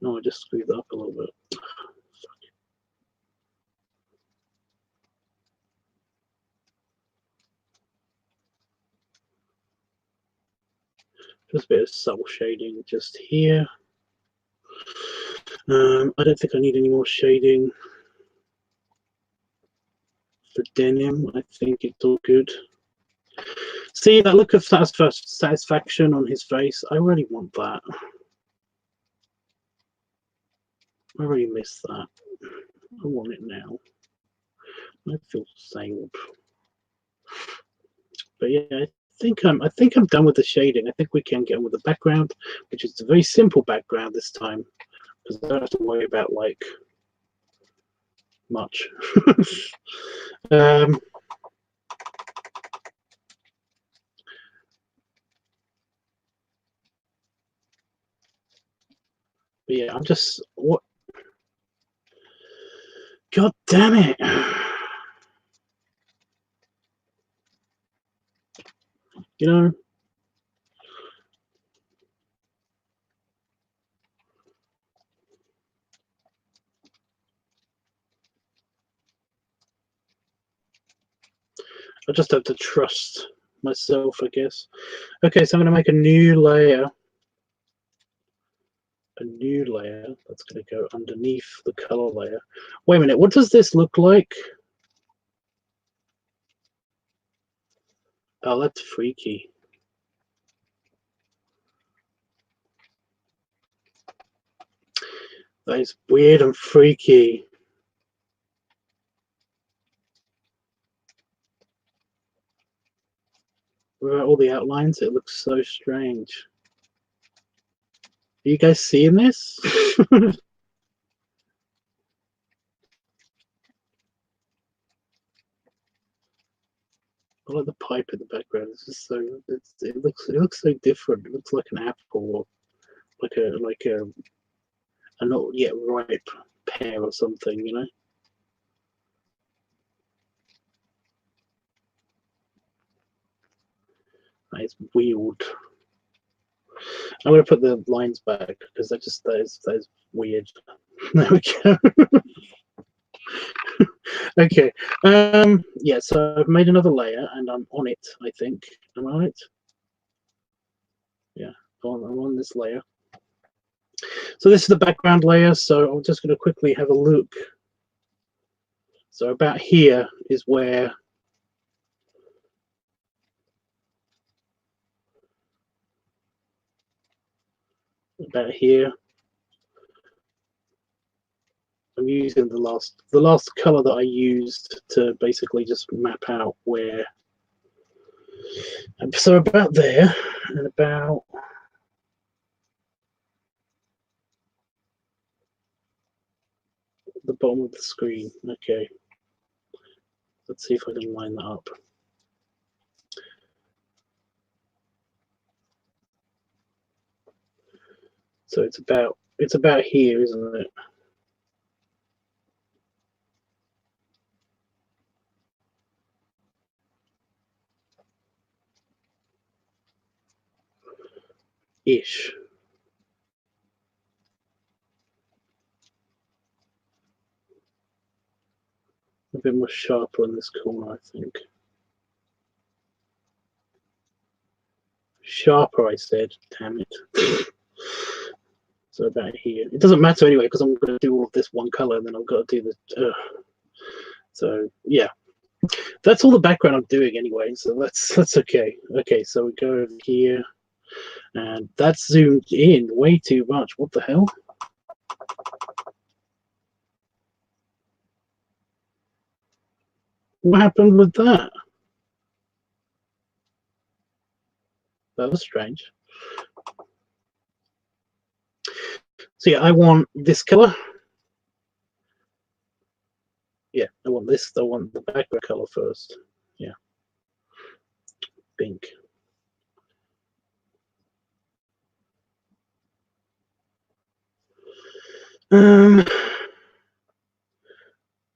No, I just screwed that up a little bit. Just a bit of subtle shading just here. I don't think I need any more shading for denim. I think it's all good. See that look of satisfaction on his face? I really want that. I really miss that. I want it now. I feel the same. But yeah, I think I'm done with the shading. I think we can get on with the background, which is a very simple background this time, because I don't have to worry about like much. But yeah, I'm just what? God damn it! You know. I just have to trust myself, I guess. Okay, so I'm going to make a new layer. A new layer that's going to go underneath the color layer. Wait a minute, what does this look like? Oh, that's freaky. That is weird and freaky. Without all the outlines, it looks so strange. Are you guys seeing this? I like the pipe in the background. It's just so it looks so different. It looks like an apple, or like a not yet ripe pear or something, you know. That is weird. I'm gonna put the lines back because that is weird. There we go. Okay. Yeah, so I've made another layer and I'm on it, I think. Am I on it? Yeah, I'm on this layer. So this is the background layer, so I'm just gonna quickly have a look. So about here is where about here. I'm using the last color that I used to basically just map out where. So about there and about the bottom of the screen. Okay. Let's see if I can line that up. So it's about here, isn't it? Ish. A bit more sharper on this corner, I think. Sharper, I said. Damn it. So about here. It doesn't matter anyway because I'm going to do all of this one color and then I've got to do the. So yeah, that's all the background I'm doing anyway. So that's okay. Okay, so we go over here, and that's zoomed in way too much. What the hell? What happened with that? That was strange. So yeah, I want this color. Yeah, I want this. I want the background color first. Yeah. pink.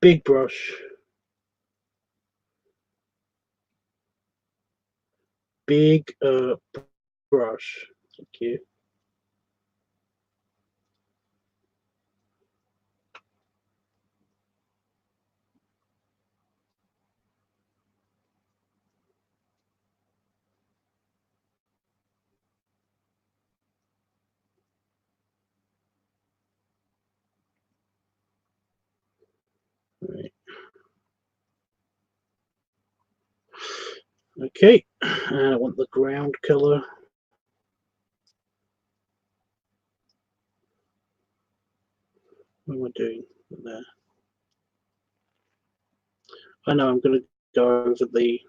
Big brush. Big brush. Thank you. Right. Okay, I want the ground color. What am I doing there? I know I'm going to go over the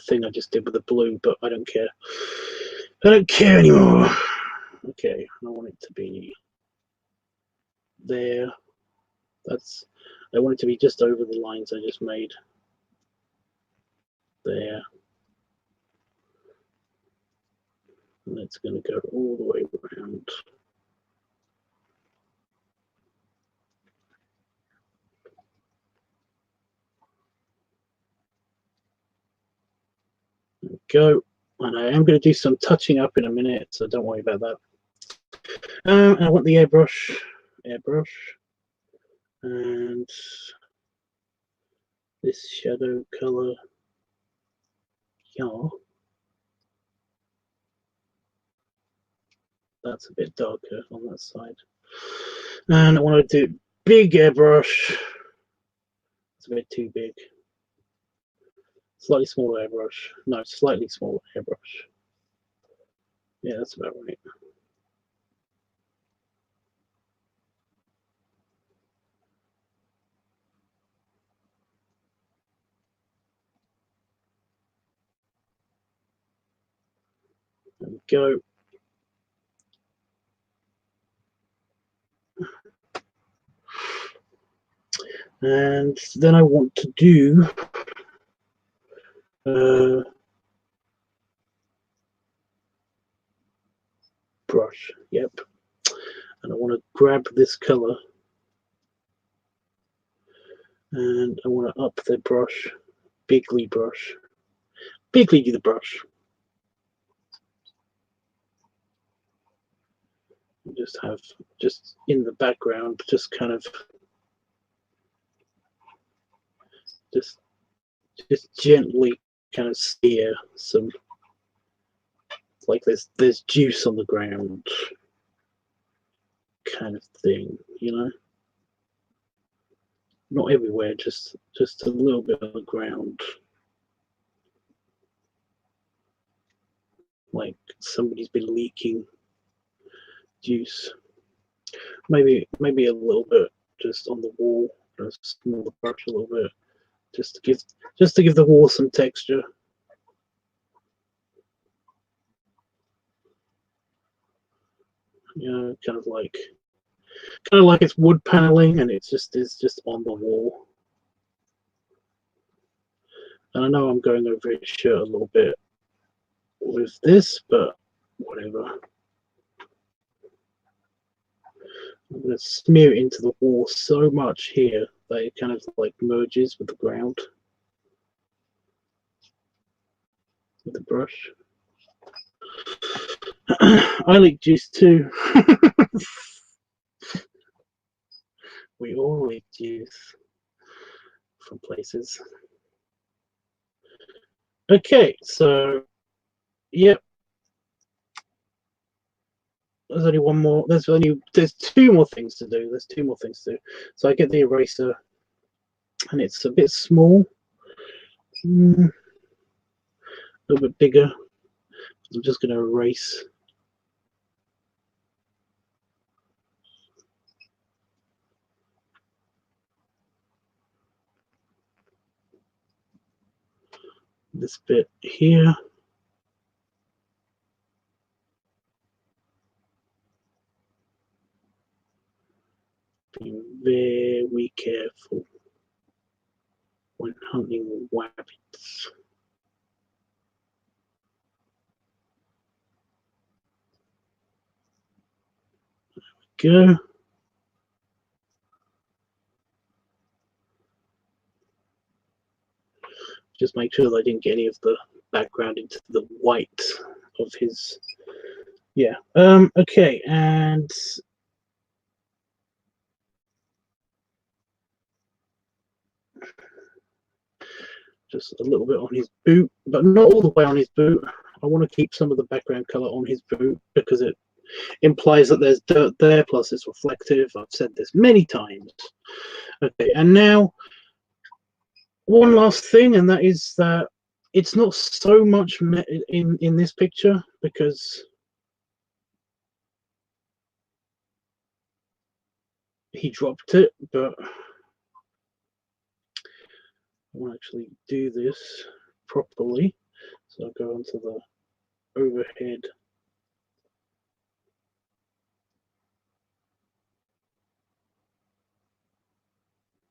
thing I just did with the blue, but I don't care. I don't care anymore. Okay, I want it to be there. I want it to be just over the lines I just made. There. And it's going to go all the way around. There we go. And I am going to do some touching up in a minute, so don't worry about that. I want the airbrush. And this shadow color. Yeah. That's a bit darker on that side. And I want to do big airbrush. It's a bit too big. Slightly smaller airbrush. No, slightly smaller airbrush. Yeah, that's about right. There we go. And then I want to do brush. Yep. And I want to grab this color and I want to up the brush. Bigly brush. Bigly the brush. Just have just in the background, just kind of just gently kind of steer some, like there's juice on the ground kind of thing, you know. Not everywhere, just a little bit on the ground, like somebody's been leaking juice. Maybe a little bit just on the wall. Just small the brush a little bit, just to give the wall some texture. You know, kind of like it's wood paneling, and it's just on the wall. And I know I'm going over his shirt a little bit with this, but whatever. I'm going to smear it into the wall so much here that it kind of like merges with the ground with the brush. I leak juice too. We all leak juice from places. Okay, so yep. There's only one more. There's two more things to do. There's two more things to do. So I get the eraser, and it's a bit small, a little bit bigger. I'm just going to erase. This bit here. Be very careful when hunting rabbits. go. Just make sure that I didn't get any of the background into the white of his. Yeah. Okay, and just a little bit on his boot, but not all the way on his boot. I want to keep some of the background color on his boot because it implies that there's dirt there, plus it's reflective. I've said this many times. Okay, and now one last thing, and that is that it's not so much in this picture because he dropped it, but I want to actually do this properly. So I'll go onto the overhead.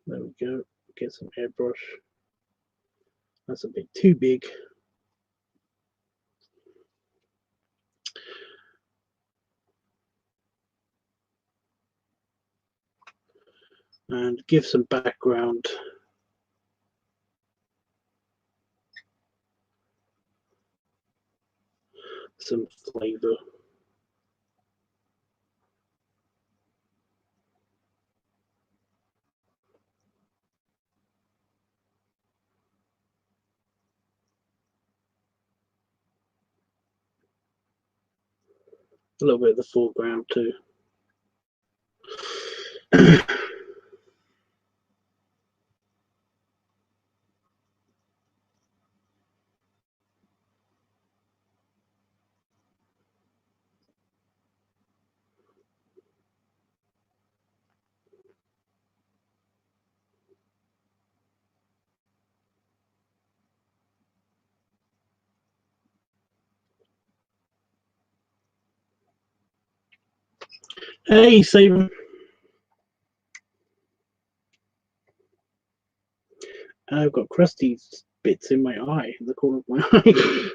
There we go. Get some airbrush. That's a bit too big. And give some background. Some flavor. A little bit of the foreground too. Hey, Saban. I've got crusty bits in my eye, in the corner of my eye.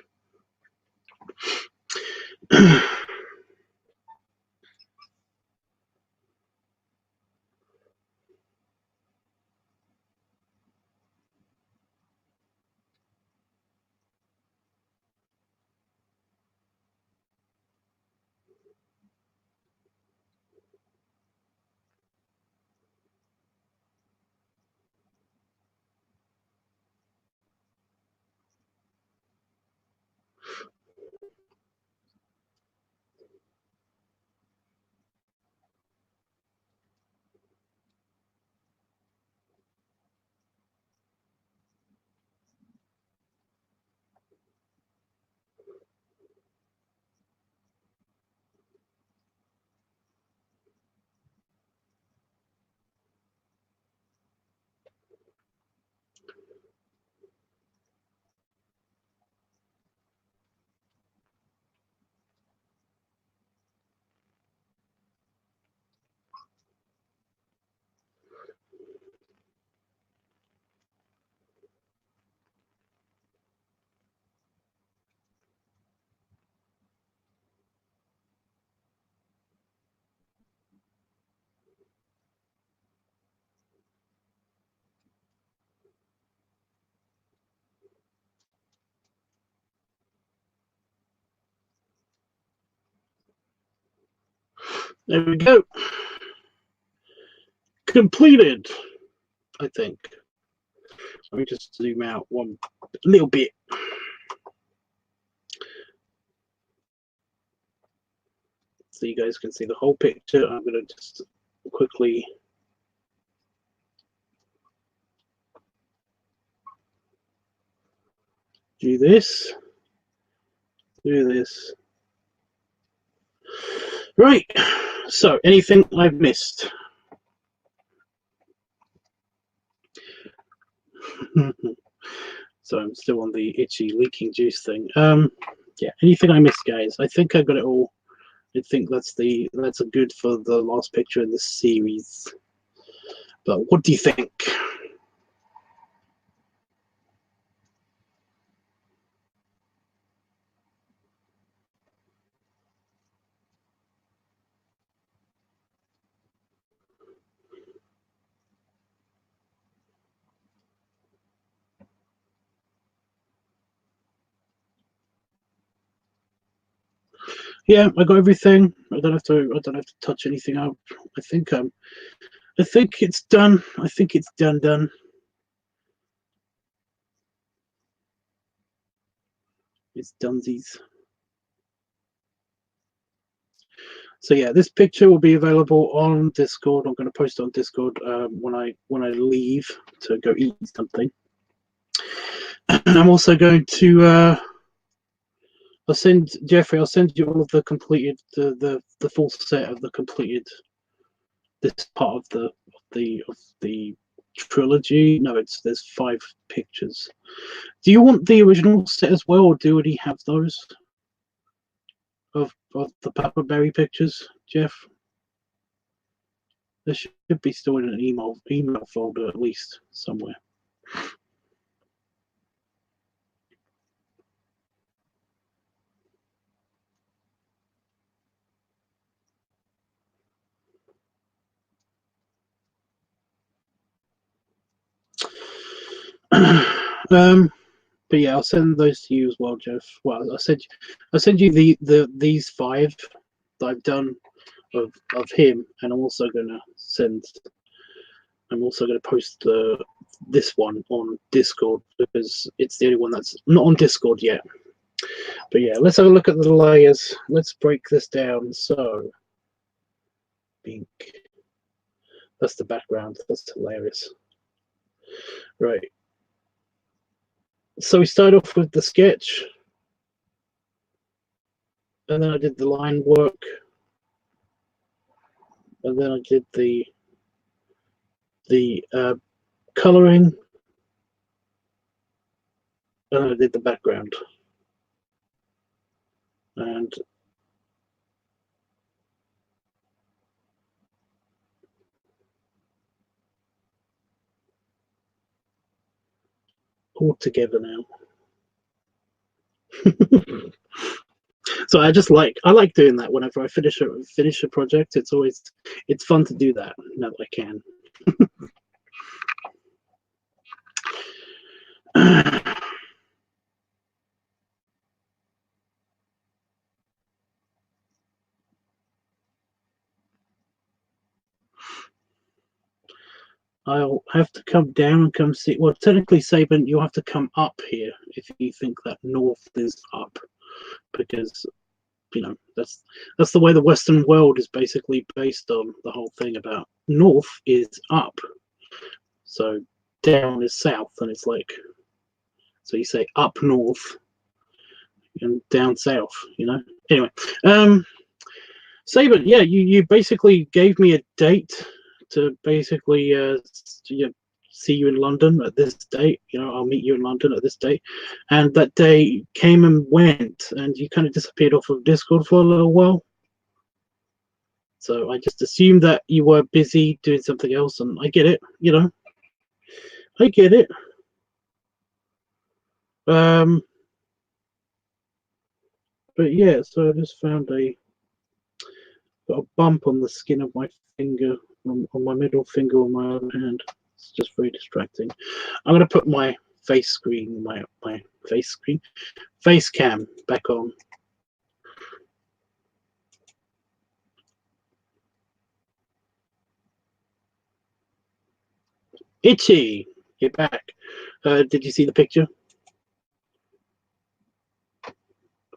There we go. Completed, I think. Let me just zoom out one little bit. So you guys can see the whole picture. I'm going to just quickly do this. Do this. Right. So, anything I've missed? So I'm still on the itchy leaking juice thing. Yeah, anything I missed, guys? I think I got it all. I think that's a good for the last picture in the series. But what do you think? Yeah, I got everything. I don't have to touch anything up. I think I think it's done. I think it's done. It's donesies. So yeah, this picture will be available on Discord. I'm going to post it on Discord when I leave to go eat something. And I'm also going to I'll send Jeffrey. I'll send you all of the completed the full set of the completed this part of the trilogy. No, there's 5 pictures. Do you want the original set as well, or do he have those of the Pepperberry pictures, Jeff? There should be stored in an email folder at least somewhere. But yeah, I'll send those to you as well, Jeff. Well, I'll send you these 5 that I've done of him, and I'm also gonna post this one on Discord because it's the only one that's not on Discord yet. But yeah, let's have a look at the layers. Let's break this down. So, pink. That's the background. That's hilarious. Right. So we start off with the sketch, and then I did the line work, and then I did the coloring, and then I did the background. And all together now. So I like doing that whenever I finish a project. It's fun to do that now that I can. I'll have to come down and come see. Well, technically, Saban, you'll have to come up here if you think that north is up, because that's the way the Western world is basically based on. The whole thing about north is up, so down is south, and it's like, so you say up north and down south. Anyway, Saban, yeah, you basically gave me a date to basically see you in London at this date. I'll meet you in London at this date, and that day came and went, and you kind of disappeared off of Discord for a little while. So I just assumed that you were busy doing something else, and I get it. I get it. But yeah, so I just got a bump on the skin of my finger, on my middle finger on my other hand. It's just very distracting. I'm gonna put my face cam back on. Itchy, you're back. Did you see the picture?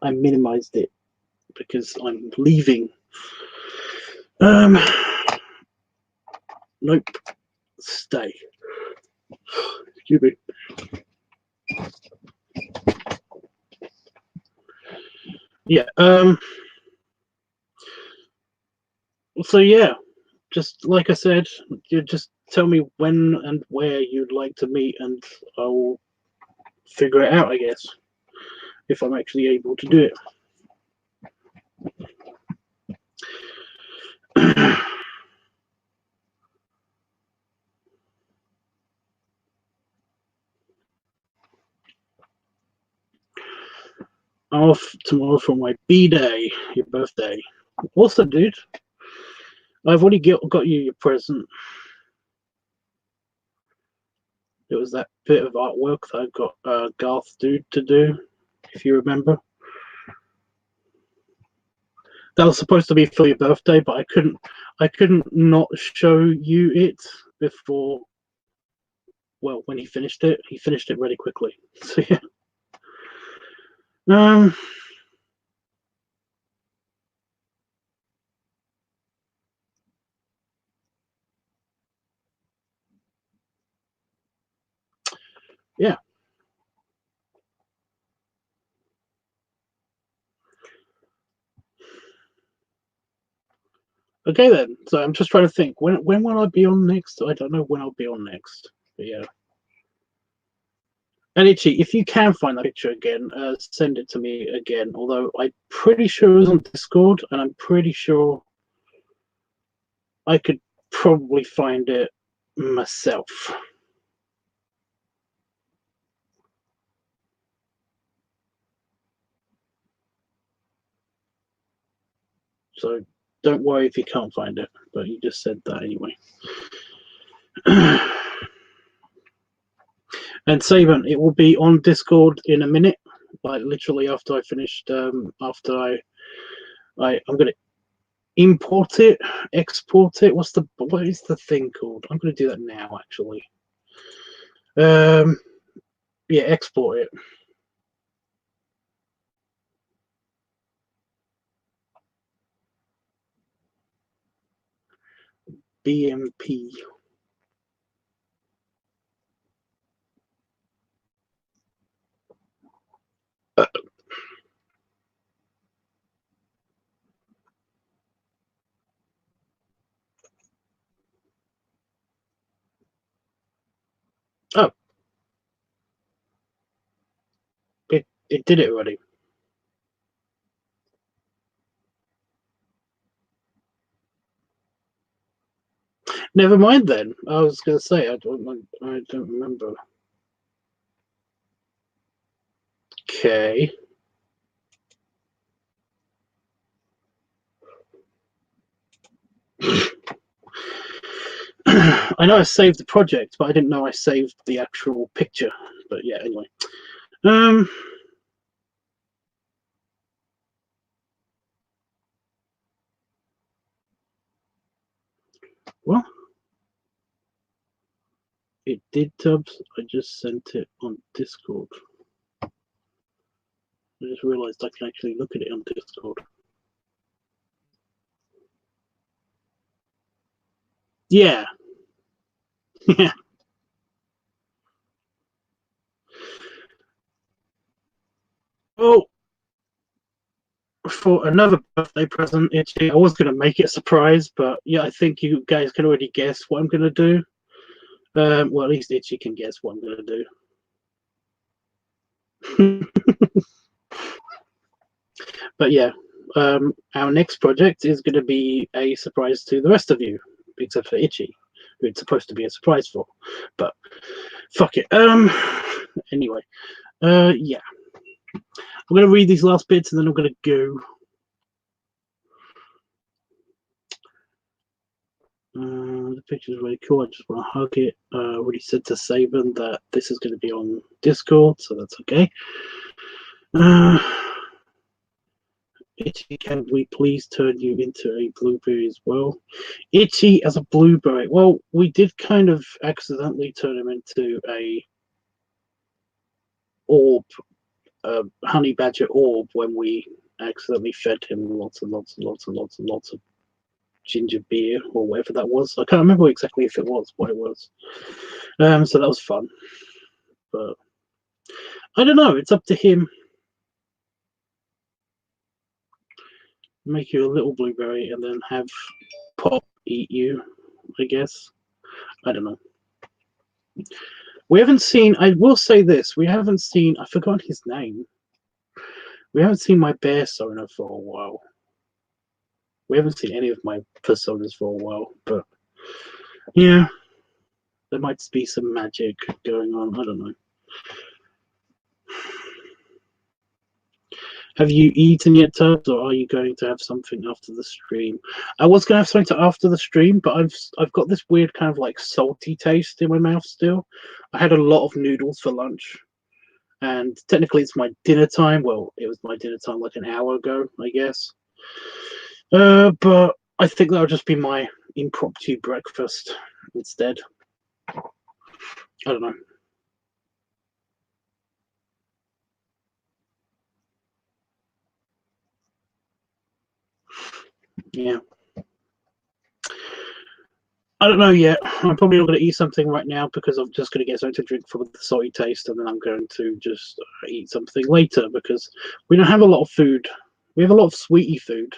I minimized it because I'm leaving. Nope. Stay. Excuse me. Yeah. So yeah, just like I said, you just tell me when and where you'd like to meet, and I'll figure it out, I guess, if I'm actually able to do it. Off tomorrow for my B-day, your birthday. Also, dude, I've already got you your present. It was that bit of artwork that I got Garth dude to do, if you remember. That was supposed to be for your birthday, but I couldn't not show you it before. Well, when he finished it really quickly. So yeah. Yeah. Okay then. So I'm just trying to think when will I be on next? I don't know when I'll be on next. But yeah. And Itchy, if you can find that picture again, send it to me again. Although I'm pretty sure it was on Discord, and I'm pretty sure I could probably find it myself. So don't worry if you can't find it, but you just said that anyway. And Saban, it will be on Discord in a minute, like literally after I finished. After I'm gonna import it, export it. What is the thing called? I'm gonna do that now, actually. Yeah, export it. BMP. Oh, it did it already. Never mind then. I was gonna say I don't remember. Okay. I know I saved the project, but I didn't know I saved the actual picture. But yeah, anyway. Well, it did, Tubbs. I just sent it on Discord. I just realized I can actually look at it on Discord. Yeah. Yeah. Well, for another birthday present, Itchy, I was going to make it a surprise, but yeah, I think you guys can already guess what I'm going to do. Well, at least Itchy can guess what I'm going to do. But yeah, our next project is going to be a surprise to the rest of you, except for Itchy, who it's supposed to be a surprise for. But fuck it. Anyway, yeah. I'm going to read these last bits and then I'm going to go. The picture is really cool. I just want to hug it. I already said to Saban that this is going to be on Discord, so that's okay. Itchy, can we please turn you into a blueberry as well? Itchy as a blueberry. Well, we did kind of accidentally turn him into a orb, honey badger orb, when we accidentally fed him lots and lots and lots and lots and lots of ginger beer or whatever that was. I can't remember exactly if it was what it was. So that was fun, but I don't know. It's up to him. Make you a little blueberry and then have Pop eat you, I guess. I don't know. We haven't seen, I will say this, we haven't seen, I forgot his name. We haven't seen my bear persona for a while. We haven't seen any of my personas for a while, but yeah, there might be some magic going on. I don't know. Have you eaten yet, Tubbs, or are you going to have something after the stream? I was going to have something after the stream, but I've got this weird kind of like salty taste in my mouth still. I had a lot of noodles for lunch, and technically it's my dinner time. Well, it was my dinner time like an hour ago, I guess. But I think that'll just be my impromptu breakfast instead. I don't know. Yeah. I don't know yet. I'm probably not going to eat something right now because I'm just going to get something to drink for the salty taste, and then I'm going to just eat something later because we don't have a lot of food. We have a lot of sweetie food.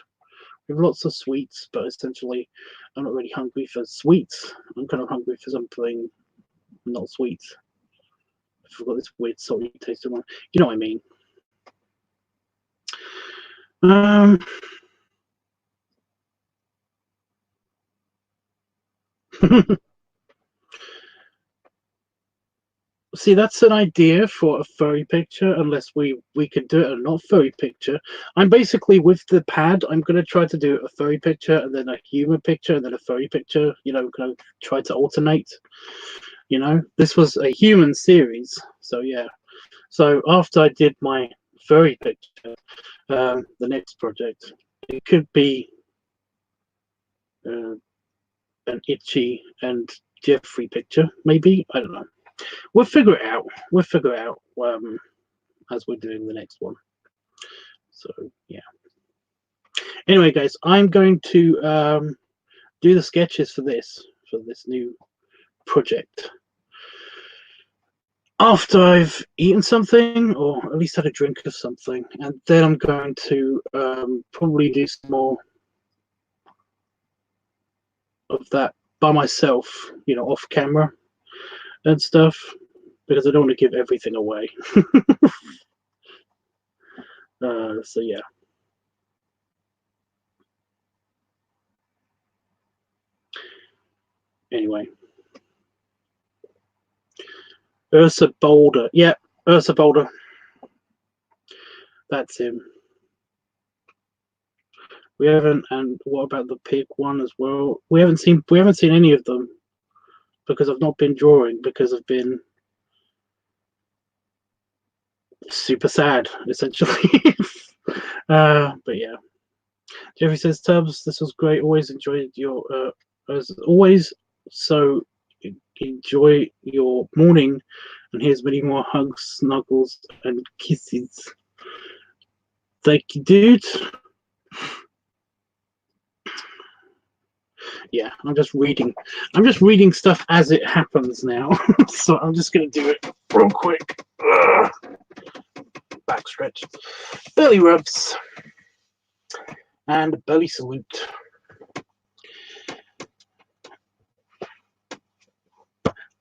We have lots of sweets, but essentially, I'm not really hungry for sweets. I'm kind of hungry for something not sweet. I've got this weird salty taste in one. You know what I mean? Um. See, that's an idea for a furry picture, unless we could do it a not furry picture. I'm basically with the pad. I'm gonna try to do a furry picture and then a human picture and then a furry picture. You know, kind of try to alternate. You know, this was a human series, so yeah. So after I did my furry picture, the next project it could be an Itchy and Jeffrey picture, maybe. I don't know. We'll figure it out. We'll figure it out as we're doing the next one. So yeah. Anyway, guys, I'm going to do the sketches for this new project after I've eaten something or at least had a drink of something, and then I'm going to probably do some more of that by myself, you know, off camera and stuff, because I don't want to give everything away. So yeah. Anyway, Ursa Boulder. Yeah, Ursa Boulder. That's him. We haven't, and what about the pig one as well? We haven't seen any of them because I've not been drawing because I've been super sad essentially. But yeah, Jeffrey says, Tubbs, this was great. Always enjoyed your as always. So enjoy your morning, and here's many more hugs, snuggles, and kisses. Thank you, dude. Yeah, I'm just reading stuff as it happens now. So I'm just gonna do it real quick. Back stretch, belly rubs, and belly salute.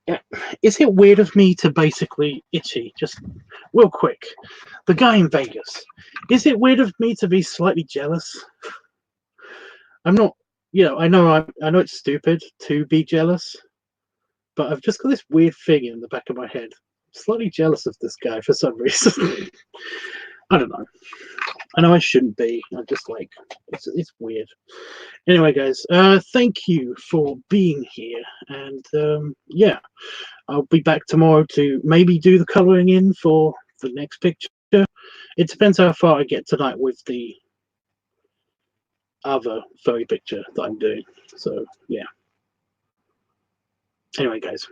Yeah. Is it weird of me to basically Itchy, just real quick, the guy in Vegas, is it weird of me to be slightly jealous? I'm not, you know, I know it's stupid to be jealous, but I've just got this weird thing in the back of my head. I'm slightly jealous of this guy for some reason. I don't know. I know I shouldn't be. I'm just like, it's weird. Anyway, guys, thank you for being here, and yeah, I'll be back tomorrow to maybe do the colouring in for the next picture. It depends how far I get tonight with the other furry picture that I'm doing. So yeah. Anyway, guys,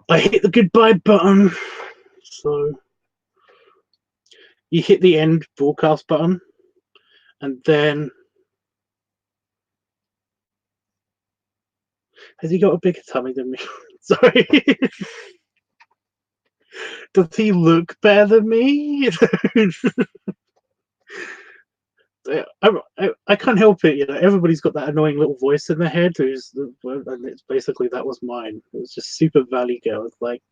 I hit the goodbye button. So you hit the end broadcast button, and then has he got a bigger tummy than me? Sorry. Does he look better than me? I can't help it, you know. Everybody's got that annoying little voice in their head, and it's basically that was mine. It was just super Valley Girl. It's like,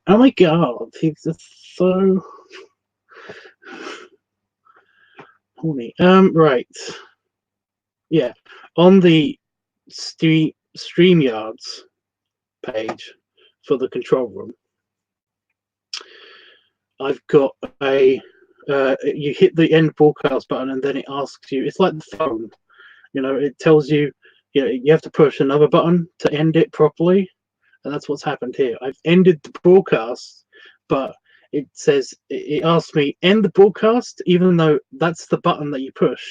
oh my god, he's just so horny. Right, yeah. On the StreamYards page for the control room, I've got a. You hit the end broadcast button, and then it asks you. It's like the phone, you know. It tells you, you know, you have to push another button to end it properly, and that's what's happened here. I've ended the broadcast, but it says it asks me end the broadcast, even though that's the button that you push.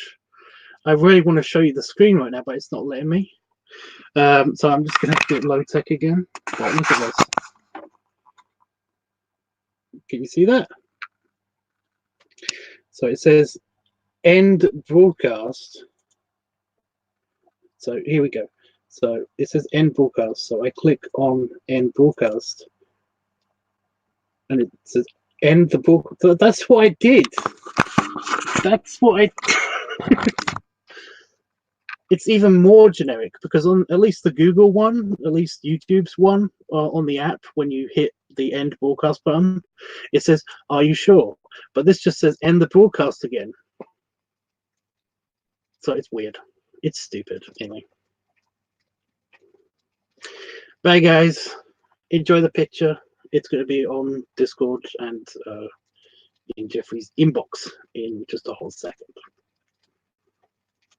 I really want to show you the screen right now, but it's not letting me. So I'm just going to have to do it low tech again. Right, look at this. Can you see that? So it says end broadcast. So here we go. So it says end broadcast. So I click on end broadcast, and it says end the broadcast. So that's what I did. That's what I. It's even more generic because on at least the Google one, at least YouTube's one, on the app, when you hit the end broadcast button, it says, "Are you sure?" But this just says end the broadcast again. So it's weird. It's stupid. Anyway. Bye, guys. Enjoy the picture. It's going to be on Discord and in Jeffrey's inbox in just a whole second.